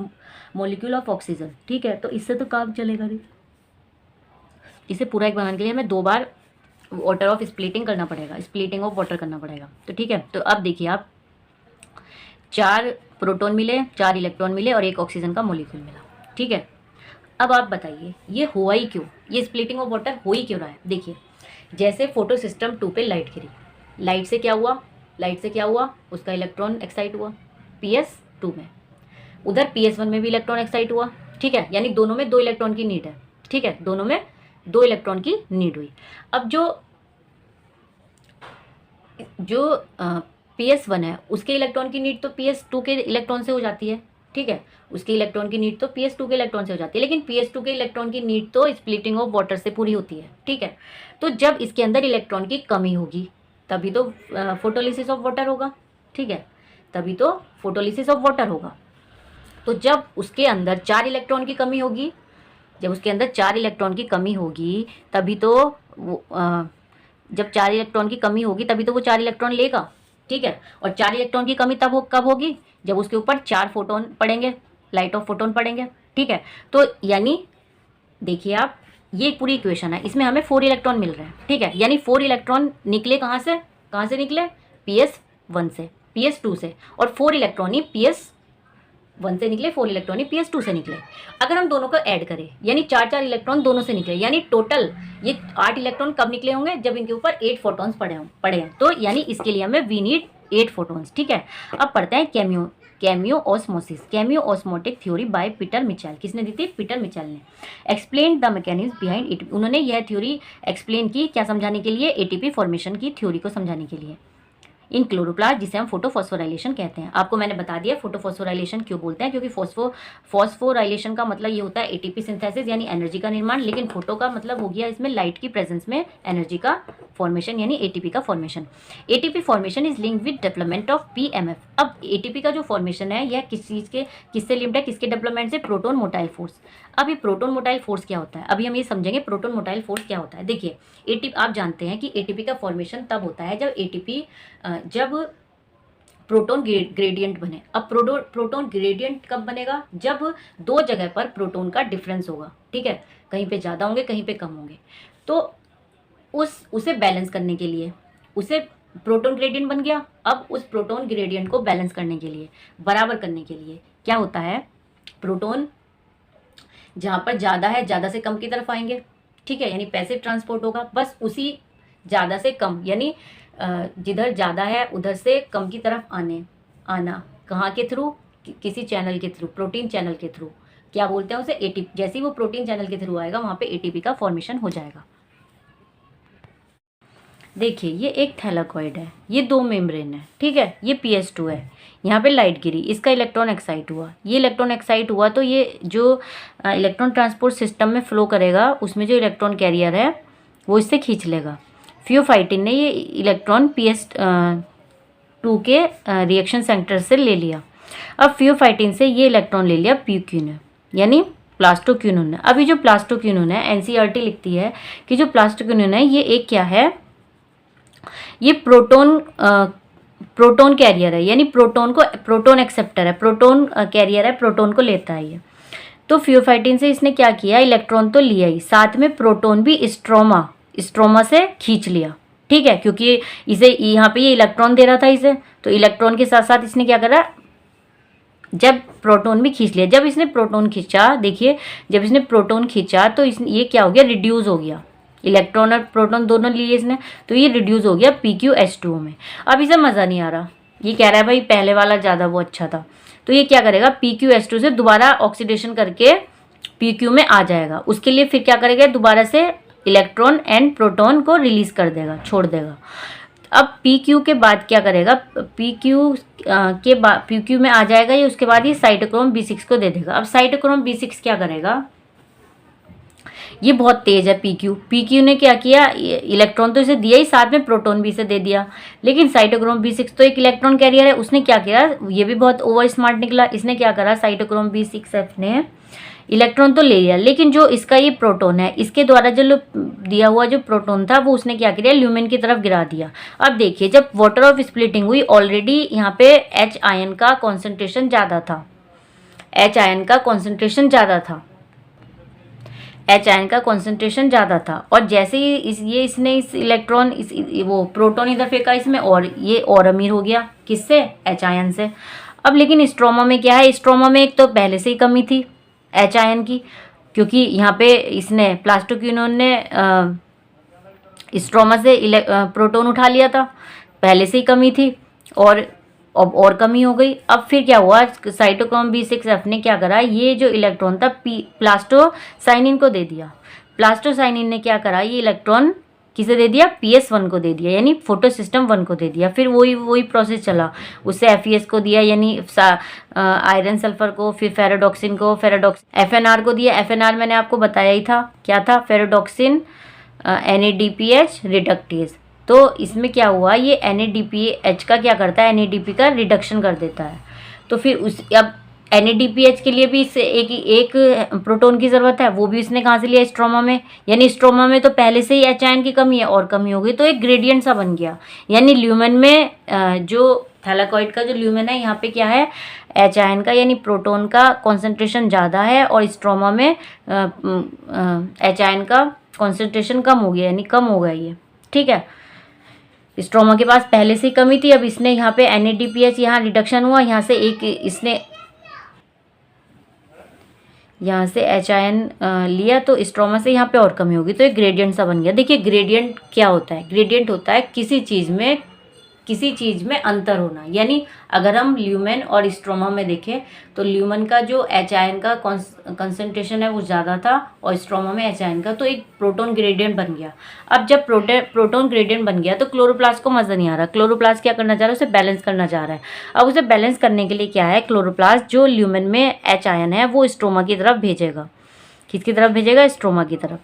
मोलिक्यूल ऑफ ऑक्सीजन, ठीक है। तो इससे तो काम चलेगा नहीं, इसे पूरा एक बनाने के लिए हमें 2 बार वाटर ऑफ स्प्लिटिंग करना पड़ेगा, स्प्लिटिंग ऑफ वाटर करना पड़ेगा। तो ठीक है, तो अब देखिए आप 4 प्रोटॉन मिले, 4 इलेक्ट्रॉन मिले और 1 ऑक्सीजन का मोलिक्यूल मिला, ठीक है। अब आप बताइए ये हुआ ही क्यों, ये स्प्लिटिंग ऑफ वाटर हो ही क्यों रहा है। देखिए जैसे फोटो सिस्टम 2 पे लाइट गिरी, लाइट से क्या हुआ, उसका इलेक्ट्रॉन एक्साइट हुआ PS2 में, उधर PS1 में भी इलेक्ट्रॉन एक्साइट हुआ, ठीक है। यानी दोनों में 2 इलेक्ट्रॉन की नीड है, ठीक है, दोनों में 2 इलेक्ट्रॉन की नीड हुई। अब जो PS1 है उसके इलेक्ट्रॉन की नीड तो PS2 के इलेक्ट्रॉन से हो जाती है, ठीक है, उसके इलेक्ट्रॉन की नीड तो PS2 के इलेक्ट्रॉन से हो जाती है, लेकिन PS2 के इलेक्ट्रॉन की नीड तो स्प्लिटिंग ऑफ वाटर से पूरी होती है, ठीक है। तो जब इसके अंदर इलेक्ट्रॉन की कमी होगी तभी तो फोटोलिसिस ऑफ वाटर होगा, ठीक है, तभी तो फोटोलिसिस ऑफ वाटर होगा। तो जब उसके अंदर 4 इलेक्ट्रॉन की कमी होगी, तभी तो जब 4 इलेक्ट्रॉन की कमी होगी तभी तो वो 4 इलेक्ट्रॉन लेगा, ठीक है। और 4 इलेक्ट्रॉन की कमी कब होगी, जब उसके ऊपर 4 फोटोन पड़ेंगे, लाइट ऑफ फोटोन पड़ेंगे, ठीक है। तो यानी देखिए आप ये एक पूरी इक्वेशन है, इसमें हमें 4 इलेक्ट्रॉन मिल रहे हैं, ठीक है। यानी 4 इलेक्ट्रॉन निकले कहाँ से निकले, PS1 से, PS2 से, और 4 इलेक्ट्रॉन ही PS1 से निकले, 4 इलेक्ट्रॉन ही PS2 से निकले। अगर हम दोनों को ऐड करें यानी 4 इलेक्ट्रॉन दोनों से निकले, यानी टोटल ये 8 इलेक्ट्रॉन कब निकले होंगे, जब इनके ऊपर 8 फोटॉन्स पड़े हैं। तो यानी इसके लिए हमें वी नीड 8 फोटॉन्स, ठीक है। अब पढ़ते हैं cameo osmosis, cameo osmotic theory by Peter Mitchell. किसने दी थी, पीटर मिचेल ने। Explain the mechanism behind ATP, उन्होंने यह थ्योरी एक्सप्लेन की, क्या समझाने के लिए, एटीपी फॉर्मेशन की थ्योरी को समझाने के लिए। इन क्लोरोप्लास्ट, जिसे हम फोटोफॉस्फोराइलेशन कहते हैं। आपको मैंने बता दिया फोटोफॉस्फोराइलेशन क्यों बोलते हैं, क्योंकि फॉस्फोराइलेशन का मतलब ये होता है एटीपी सिंथेसिस यानी एनर्जी का निर्माण, लेकिन फोटो का मतलब हो गया इसमें लाइट की प्रेजेंस में एनर्जी का फॉर्मेशन यानी एटीपी का formation. ATP formation is linked with development of PMF. अब एटीपी का जो फॉर्मेशन है यह किससे लिंक्ड है, किसके डेवलपमेंट से, प्रोटोन मोटाइल फोर्स। अब ये प्रोटोन मोटाइल फोर्स क्या होता है, अभी हम ये समझेंगे प्रोटोन मोटाइल फोर्स क्या होता है। देखिए एटीपी, आप जानते हैं कि एटीपी का फॉर्मेशन तब होता है जब प्रोटोन ग्रेडियंट बने। अब प्रोटोन ग्रेडियंट कब बनेगा, जब 2 जगह पर प्रोटोन का डिफरेंस होगा, ठीक है, कहीं पे ज़्यादा होंगे कहीं पे कम होंगे। तो उसे बैलेंस करने के लिए, उसे प्रोटोन ग्रेडियंट बन गया। अब उस प्रोटोन ग्रेडियंट को बैलेंस करने के लिए, बराबर करने के लिए क्या होता है, प्रोटोन जहाँ पर ज़्यादा है ज़्यादा से कम की तरफ आएंगे, ठीक है, यानी पैसिव ट्रांसपोर्ट होगा। बस उसी ज़्यादा से कम यानी जिधर ज़्यादा है उधर से कम की तरफ आना कहाँ के थ्रू, किसी चैनल के थ्रू, प्रोटीन चैनल के थ्रू, क्या बोलते हैं उसे, एटीपी। जैसे ही वो प्रोटीन चैनल के थ्रू आएगा वहाँ पे एटीपी का फॉर्मेशन हो जाएगा। देखिए ये एक थैलाकॉइड है, ये 2 मेम्ब्रेन है, ठीक है, ये PS2 है, यहाँ पे लाइट गिरी, इसका इलेक्ट्रॉन एक्साइट हुआ, ये इलेक्ट्रॉन एक्साइट हुआ तो ये जो इलेक्ट्रॉन ट्रांसपोर्ट सिस्टम में फ्लो करेगा उसमें जो इलेक्ट्रॉन कैरियर है वो इससे खींच लेगा। फियोफाइटिन ने ये इलेक्ट्रॉन PS2 के रिएक्शन सेंटर से ले लिया। अब फियोफाइटिन से ये इलेक्ट्रॉन ले लिया PQ ने, यानी प्लास्टोक्विनोन ने। अभी जो प्लास्टोक्विनोन है, NCERT लिखती है कि जो प्लास्टोक्विनोन है ये एक क्या है, ये प्रोटोन कैरियर है, यानी प्रोटोन एक्सेप्टर है, प्रोटोन कैरियर है, प्रोटोन को लेता है ये। तो फियोफाइटिन से इसने क्या किया, इलेक्ट्रॉन तो लिया ही, साथ में प्रोटोन भी स्ट्रोमा से खींच लिया, ठीक है, क्योंकि इसे यहाँ पे ये इलेक्ट्रॉन दे रहा था इसे, तो इलेक्ट्रॉन के साथ साथ इसने क्या करा, जब प्रोटोन भी खींच लिया। जब इसने प्रोटोन खींचा, देखिए जब इसने प्रोटोन खींचा तो ये क्या हो गया, रिड्यूस हो गया, इलेक्ट्रॉन और प्रोटॉन दोनों लिए इसने, तो ये रिड्यूस हो गया PQH2O में। अब इसे मज़ा नहीं आ रहा, ये कह रहा है भाई पहले वाला ज़्यादा वो अच्छा था, तो ये क्या करेगा, PQH2 से दोबारा ऑक्सीडेशन करके PQ में आ जाएगा। उसके लिए फिर क्या करेगा, दोबारा से इलेक्ट्रॉन एंड प्रोटॉन को रिलीज कर देगा, छोड़ देगा। अब PQ के बाद क्या करेगा, PQ में आ जाएगा ये, उसके बाद ये साइटोक्रोम B6 को दे देगा। अब साइटोक्रोम B6 क्या करेगा, ये बहुत तेज है PQ ने क्या किया, इलेक्ट्रॉन तो इसे दिया ही, साथ में प्रोटॉन भी इसे दे दिया, लेकिन साइटोक्रोम B6 तो एक इलेक्ट्रॉन कैरियर है, उसने क्या किया, ये भी बहुत ओवर स्मार्ट निकला। इसने क्या करा, साइटोक्रोम B6F ने इलेक्ट्रॉन तो ले लिया, लेकिन जो इसका ये प्रोटॉन है, इसके द्वारा जो दिया हुआ जो प्रोटॉन था वो उसने क्या किया, ल्यूमेन की तरफ गिरा दिया। अब देखिए जब वाटर ऑफ स्प्लिटिंग हुई, ऑलरेडी यहाँ पे H आयन का कॉन्सेंट्रेशन ज़्यादा था, H आयन का कॉन्सेंट्रेशन ज़्यादा था, और जैसे ही इसने इस इलेक्ट्रॉन वो प्रोटॉन इधर फेंका इसमें, और ये और अमीर हो गया, किससे, H आयन से। अब लेकिन स्ट्रोमा में क्या है, स्ट्रोमा में एक तो पहले से ही कमी थी H आयन की, क्योंकि यहाँ पे इसने प्लास्टोक्विनोन ने स्ट्रोमा से प्रोटॉन उठा लिया था, पहले से ही कमी थी, और अब और कमी हो गई। अब फिर क्या हुआ, साइटोक्रोम B6F ने क्या करा, ये जो इलेक्ट्रॉन था प्लास्टोसाइनिन को दे दिया। प्लास्टोसाइनिन ने क्या करा, ये इलेक्ट्रॉन किसे दे दिया, PS1 को दे दिया, यानी फोटो सिस्टम 1 को दे दिया। फिर वही प्रोसेस चला, उससे FeS को दिया, यानी आयरन सल्फर को, फिर फेरोडॉक्सिन को, FNR को दिया। FNR मैंने आपको बताया ही था, क्या था, फेरोडॉक्सिन NADPH रिडक्टेज। तो इसमें क्या हुआ, ये NADPH का क्या करता है, NADP का रिडक्शन कर देता है। तो फिर अब NADPH के लिए भी इससे एक प्रोटॉन की ज़रूरत है, वो भी इसने कहाँ से लिया, स्ट्रोमा में, यानी स्ट्रोमा में तो पहले से ही H आयन की कमी है और कमी हो गई, तो एक ग्रेडियंट सा बन गया, यानी ल्यूमेन में जो थैलाकॉइड का जो ल्यूमेन है यहाँ पे क्या है, एच आयन का यानी प्रोटॉन का कॉन्सेंट्रेशन ज़्यादा है और स्ट्रोमा में एच आयन का कॉन्सेंट्रेशन कम हो गया, यानी कम हो गया ये, ठीक है। स्ट्रोमा के पास पहले से ही कमी थी, अब इसने यहाँ पे NADPH यहाँ रिडक्शन हुआ, यहाँ से एक इसने यहाँ से एच आयन लिया तो स्ट्रोमा से यहाँ पे और कमी होगी, तो एक ग्रेडियंट सा बन गया। देखिए ग्रेडियंट क्या होता है, ग्रेडियंट होता है किसी चीज़ में अंतर होना, यानी अगर हम ल्यूमेन और स्ट्रोमा में देखें तो ल्यूमेन का जो एच आयन का कंसंट्रेशन है वो ज़्यादा था और स्ट्रोमा में एच आयन का, तो एक प्रोटॉन ग्रेडियंट बन गया। अब जब प्रोटॉन ग्रेडियंट बन गया तो क्लोरोप्लास्ट को मज़ा नहीं आ रहा, क्लोरोप्लास्ट क्या करना चाह रहा है, उसे बैलेंस करना चाह रहा है। अब उसे बैलेंस करने के लिए क्या है, क्लोरोप्लास्ट जो ल्यूमेन में एच आयन है वो स्ट्रोमा की तरफ भेजेगा। किसकी तरफ भेजेगा, स्ट्रोमा की तरफ।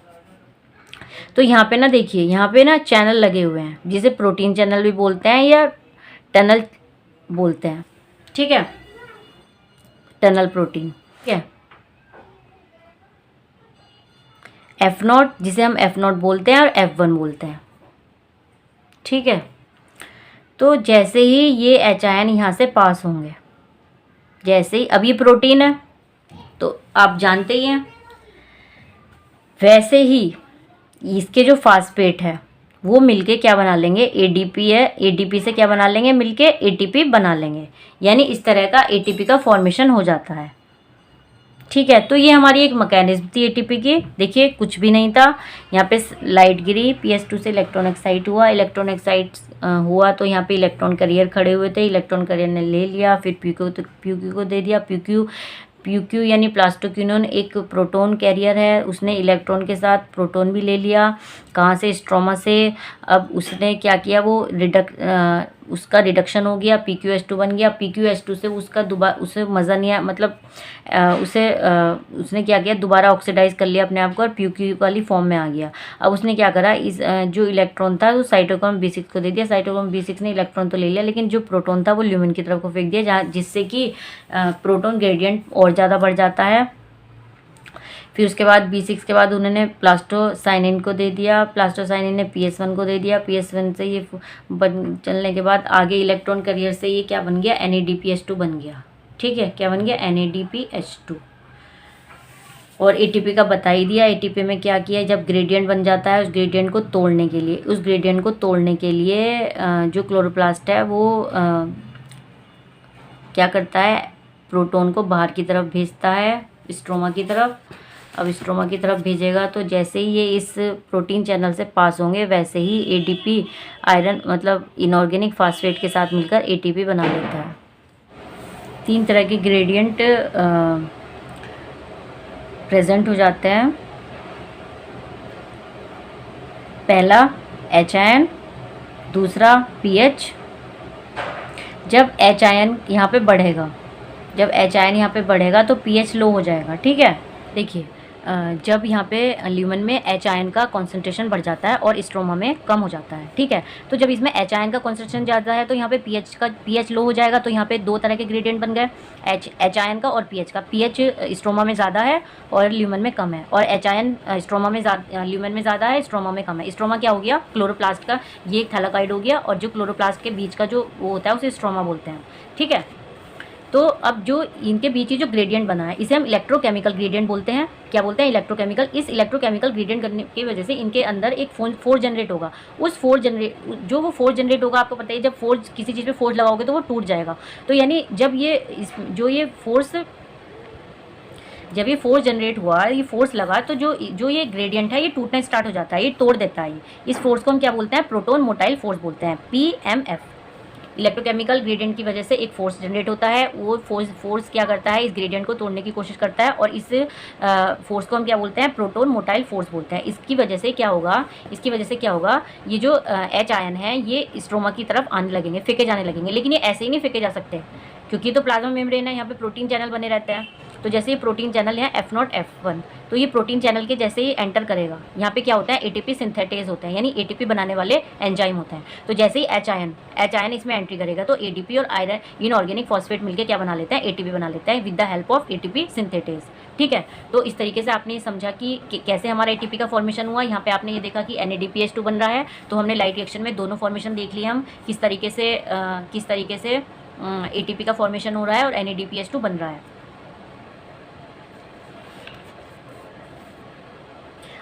तो यहाँ पे ना देखिए, यहाँ पे ना चैनल लगे हुए हैं जिसे प्रोटीन चैनल भी बोलते हैं या टनल बोलते हैं, ठीक है, टनल प्रोटीन, ठीक है। F0 जिसे हम F0 बोलते हैं और F1 बोलते हैं, ठीक है। तो जैसे ही ये एच आयन यहाँ से पास होंगे, जैसे ही, अब ये प्रोटीन है तो आप जानते ही हैं, वैसे ही इसके जो फास्फेट है वो मिलके क्या बना लेंगे, ADP है, ADP से क्या बना लेंगे, मिलके ATP बना लेंगे, यानी इस तरह का ATP का फॉर्मेशन हो जाता है, ठीक है। तो ये हमारी एक मैकेनिज्म थी ATP की। देखिए कुछ भी नहीं था, यहाँ पे लाइट गिरी, PS2 से इलेक्ट्रॉन एक्साइट हुआ, इलेक्ट्रॉन एक्साइट हुआ तो यहाँ पे इलेक्ट्रॉन करियर खड़े हुए थे, इलेक्ट्रॉन करियर ने ले लिया, फिर PQ को दे दिया। PQ यानी प्लास्टोक्विनोन एक प्रोटॉन कैरियर है, उसने इलेक्ट्रॉन के साथ प्रोटॉन भी ले लिया, कहाँ से, स्ट्रोमा से। अब उसने क्या किया, वो उसका रिडक्शन हो गया, PQS2 बन गया। PQS2 से उसे मज़ा नहीं आया, मतलब उसने क्या किया, दोबारा ऑक्सीडाइज कर लिया अपने आप को और PQ वाली फॉर्म में आ गया। अब उसने क्या करा, इस जो इलेक्ट्रॉन था वो साइटोक्रोम B6 को दे दिया, साइटोक्रोम B6 ने इलेक्ट्रॉन तो ले लिया, लेकिन जो प्रोटॉन था वो ल्यूमेन की तरफ को फेंक दिया, जिससे कि प्रोटॉन ग्रेडियंट और ज़्यादा बढ़ जाता है। फिर उसके बाद B6 के बाद उन्होंने प्लास्टोसाइनिन को दे दिया, प्लास्टोसाइनिन ने PS1 को दे दिया, PS1 से ये चलने के बाद आगे इलेक्ट्रॉन करियर से ये क्या बन गया, NADPH2 बन गया, ठीक है। क्या बन गया, NADPH2। और ATP का बता ही दिया, ATP में क्या किया, जब ग्रेडियंट बन जाता है उस ग्रेडियंट को तोड़ने के लिए जो क्लोरोप्लास्ट है वो क्या करता है, प्रोटॉन को बाहर की तरफ भेजता है, स्ट्रोमा की तरफ। अब स्ट्रोमा की तरफ भेजेगा तो जैसे ही ये इस प्रोटीन चैनल से पास होंगे वैसे ही ADP आयरन मतलब इनऑर्गेनिक फास्फेट के साथ मिलकर ATP बना लेता है। 3 तरह के ग्रेडियंट प्रेजेंट हो जाते हैं। पहला एच आयन, दूसरा pH। जब एच आयन यहाँ पे बढ़ेगा तो pH लो हो जाएगा, ठीक है। देखिए जब यहाँ पे ल्यूमेन में एच आयन का कॉन्सेंट्रेशन बढ़ जाता है और स्ट्रोमा में कम हो जाता है, ठीक है। तो जब इसमें एच आयन का कॉन्सेंट्रेशन ज़्यादा है तो यहाँ पे pH लो हो जाएगा, तो यहाँ पे 2 तरह के ग्रेडियंट बन गए, एच आयन का और pH का। pH स्ट्रोमा में ज़्यादा है और ल्यूमेन में कम है, और एच आयन ल्यूमेन में ज़्यादा है, स्ट्रोमा में कम है। स्ट्रोमा क्या हो गया, क्लोरोप्लास्ट का ये एक थैलाकॉइड हो गया, और जो क्लोरोप्लास्ट के बीच का जो वो होता है उसे स्ट्रोमा बोलते हैं, ठीक है। तो अब जो इनके बीच ही जो ग्रेडियंट बना है इसे हम इलेक्ट्रोकेमिकल ग्रेडियंट बोलते हैं। क्या बोलते हैं, इलेक्ट्रोकेमिकल। इस इलेक्ट्रोकेमिकल ग्रेडियंट करने की वजह से इनके अंदर एक फोर्स जनरेट होगा। उस फोर्स जनरेट होगा, आपको पता है जब फोर्स किसी चीज़ पे फोर्स लगाओगे तो वो टूट जाएगा। तो यानी जब ये फोर्स जनरेट हुआ, ये फोर्स लगा, तो जो ये ग्रेडियंट है ये टूटना स्टार्ट हो जाता है, ये तोड़ देता है। इस फोर्स को हम क्या बोलते हैं, प्रोटॉन मोटाइल फोर्स बोलते हैं, PMF। इलेक्ट्रोकेमिकल ग्रेडियंट की वजह से एक फोर्स जनरेट होता है, वो फोर्स क्या करता है, इस ग्रेडियंट को तोड़ने की कोशिश करता है, और इस फोर्स को हम क्या बोलते हैं, प्रोटॉन मोटाइल फोर्स बोलते हैं। इसकी वजह से क्या होगा, ये जो एच आयन है ये स्ट्रोमा की तरफ आने लगेंगे, फेंके जाने लगेंगे। लेकिन ये ऐसे ही नहीं फेंके जा सकते, क्योंकि तो प्लाज्मा मेम्ब्रेन है, यहाँ पे प्रोटीन चैनल बने रहते हैं, तो जैसे ये प्रोटीन चैनल है F0 F1, तो ये प्रोटीन चैनल के जैसे ही एंटर करेगा, यहाँ पे क्या होता है, एटीपी सिंथेटेज होता है, यानी एटीपी बनाने वाले एंजाइम होते हैं। तो जैसे ही एच आयन इसमें एंट्री करेगा तो एटीपी और आयरन इनऑर्गेनिक फॉस्फेट मिलकर क्या बना लेते हैं, एटीपी बना लेते हैं with the help of ATP synthetase. ठीक है, तो इस तरीके से आपने समझा कि कैसे हमारा एटीपी का फॉर्मेशन हुआ। यहाँ पे आपने ये देखा कि NADPH2 बन रहा है, तो हमने लाइट रिएक्शन में दोनों फॉर्मेशन देख लिए, हम किस तरीके से एटीपी का फॉर्मेशन हो रहा है और NADPH2 बन रहा है।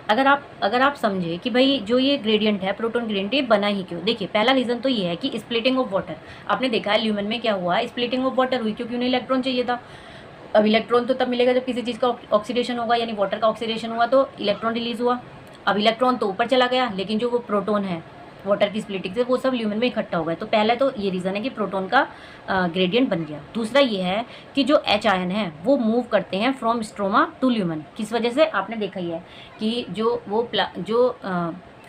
अगर आप समझे कि भाई जो ये ग्रेडियंट है, प्रोटॉन ग्रेडियंट, ये बना ही क्यों, देखिए पहला रीज़न तो ये है कि स्प्लिटिंग ऑफ वाटर। आपने देखा है ल्यूमेन में क्या हुआ, स्प्लिटिंग ऑफ वाटर हुई क्योंकि उन्हें इलेक्ट्रॉन चाहिए था। अब इलेक्ट्रॉन तो तब मिलेगा जब किसी चीज़ का ऑक्सीडेशन होगा, यानी वाटर का ऑक्सीडेशन हुआ तो इलेक्ट्रॉन रिलीज हुआ। अब इलेक्ट्रॉन तो ऊपर चला गया, लेकिन जो वो प्रोटॉन है वाटर की स्प्लिटिंग से वो सब ल्यूमेन में इकट्ठा हो गया। तो पहला तो ये रीज़न है कि प्रोटॉन का ग्रेडियंट बन गया। दूसरा ये है कि जो H आयन है वो मूव करते हैं फ्रॉम स्ट्रोमा टू ल्यूमेन। किस वजह से, आपने देखा ही है कि जो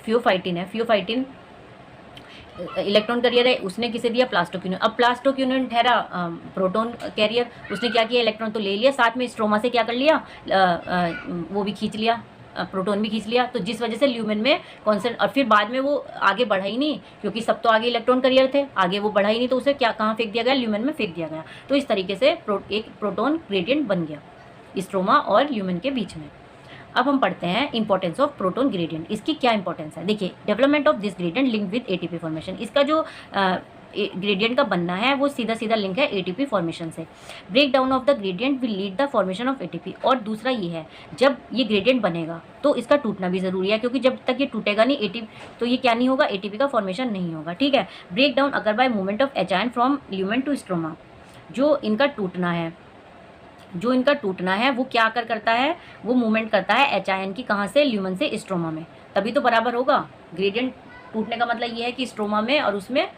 फियोफाइटिन है, फियोफाइटिन इलेक्ट्रॉन कैरियर है, उसने किसे दिया, प्लास्टोक्यूनिन। अब प्लास्टोक्यूनिन ठहरा प्रोटॉन कैरियर, उसने क्या किया, इलेक्ट्रॉन तो ले लिया, साथ में स्ट्रोमा से क्या कर लिया, वो भी खींच लिया, प्रोटॉन भी खींच लिया। तो जिस वजह से ल्यूमेन में कॉन्सेंट, और फिर बाद में वो आगे बढ़ा ही नहीं, क्योंकि सब तो आगे इलेक्ट्रॉन कैरियर थे, आगे वो बढ़ा ही नहीं, तो उसे कहाँ फेंक दिया गया, ल्यूमेन में फेंक दिया गया। तो इस तरीके से एक प्रोटॉन ग्रेडियंट बन गया स्ट्रोमा और ल्यूमेन के बीच में। अब हम पढ़ते हैं इंपॉर्टेंस ऑफ प्रोटॉन ग्रेडियंट। इसकी क्या इंपॉर्टेंस है, देखिए development of this gradient link with ATP formation. इसका जो ग्रेडियंट का बनना है वो सीधा लिंक है एटीपी फॉर्मेशन से। Break down of the gradient will lead the formation of ATP. और दूसरा ये है, जब ये ग्रेडियंट बनेगा तो इसका टूटना भी ज़रूरी है, क्योंकि जब तक ये टूटेगा नहीं एटीपी, तो ये क्या नहीं होगा, एटीपी का फॉर्मेशन नहीं होगा। ठीक है, break down occur by movement of H ion from lumen to stroma. जो इनका टूटना है वो क्या करता है, वो मूवमेंट करता है H आयन की, कहाँ से, ल्यूमेन से स्ट्रोमा में, तभी तो बराबर होगा। ग्रेडियंट टूटने का मतलब ये है कि स्ट्रोमा में और उसमें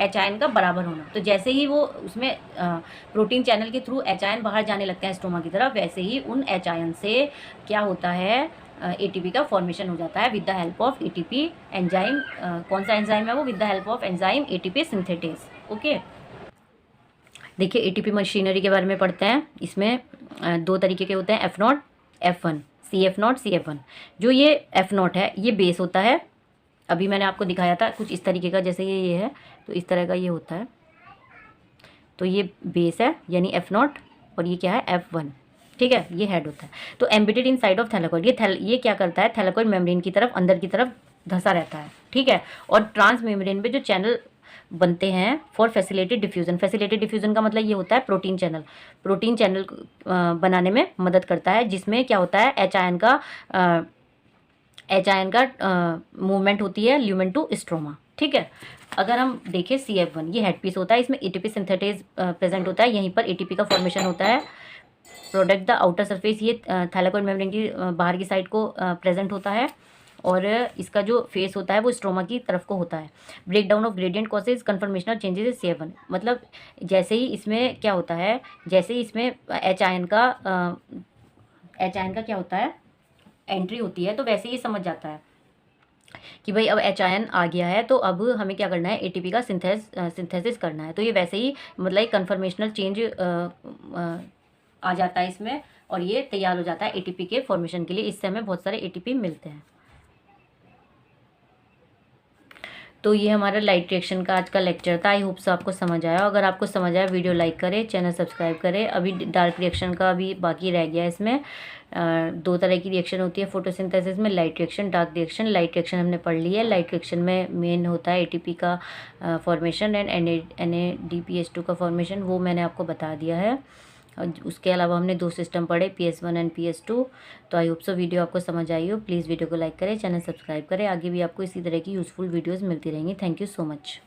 H आयन का बराबर होना। तो जैसे ही वो उसमें प्रोटीन चैनल के थ्रू H आयन बाहर जाने लगता है स्ट्रोमा की तरफ, वैसे ही उन H आयन से क्या होता है, एटीपी का फॉर्मेशन हो जाता है with the help of ATP enzyme. कौन सा एंजाइम है वो, with the help of enzyme ATP synthetase. Okay, देखिए एटीपी मशीनरी के बारे में पढ़ते हैं। इसमें दो तरीके के होते हैं, F0 F1, CF0 CF1। जो ये F0 है ये बेस होता है, अभी मैंने आपको दिखाया था कुछ इस तरीके का, जैसे ये है तो इस तरह का ये होता है, तो ये बेस है यानी F0, और ये क्या है, F1। ठीक है, ये हेड होता है। तो embedded in side of thylakoid, ये क्या करता है, थैलेकॉइड मेम्ब्रेन की तरफ, अंदर की तरफ धंसा रहता है। ठीक है, और ट्रांस मेम्ब्रेन पे जो चैनल बनते हैं for facilitated diffusion. Facilitated diffusion का मतलब ये होता है प्रोटीन चैनल बनाने में मदद करता है, जिसमें क्या होता है, H आयन का मूवमेंट होती है ल्यूमेन टू स्ट्रोमा। ठीक है, अगर हम देखें CF1, ये हेड पीस होता है, इसमें एटीपी सिंथेटेज प्रेजेंट होता है, यहीं पर एटीपी का फॉर्मेशन होता है। प्रोडक्ट द आउटर सरफेस, ये थैलेकॉइड मेम्ब्रेन की बाहर की साइड को प्रेजेंट होता है, और इसका जो फेस होता है वो स्ट्रोमा की तरफ को होता है। Break down of gradient causes conformational changes CF1, मतलब जैसे ही इसमें क्या होता है, जैसे ही इसमें H आयन का क्या होता है, एंट्री होती है, तो वैसे ही समझ जाता है कि भाई अब H आयन आ गया है, तो अब हमें क्या करना है, एटीपी का सिंथेसिस करना है। तो ये वैसे ही मतलब एक कन्फर्मेशनल चेंज आ जाता है इसमें, और ये तैयार हो जाता है एटीपी के फॉर्मेशन के लिए। इससे हमें बहुत सारे एटीपी मिलते हैं। तो ये हमारा लाइट रिएक्शन का आज का लेक्चर था। आई होप सो आपको समझ आया। अगर आपको समझ आया, वीडियो लाइक करें, चैनल सब्सक्राइब करें। अभी डार्क रिएक्शन का अभी बाकी रह गया है। इसमें दो तरह की रिएक्शन होती है फोटोसिंथेसिस में, light reaction, dark reaction. Light reaction हमने पढ़ ली है। लाइट रिएक्शन में मेन होता है एटीपी का फॉर्मेशन एंड NADPH2 का फॉर्मेशन, वो मैंने आपको बता दिया है। और उसके अलावा हमने दो सिस्टम पढ़े, PS1 एंड PS2। तो आई होप सो वीडियो आपको समझ आई हो। प्लीज़ वीडियो को लाइक करें, चैनल सब्सक्राइब करें। आगे भी आपको इसी तरह की यूज़फुल वीडियोस मिलती रहेंगी। Thank you so much.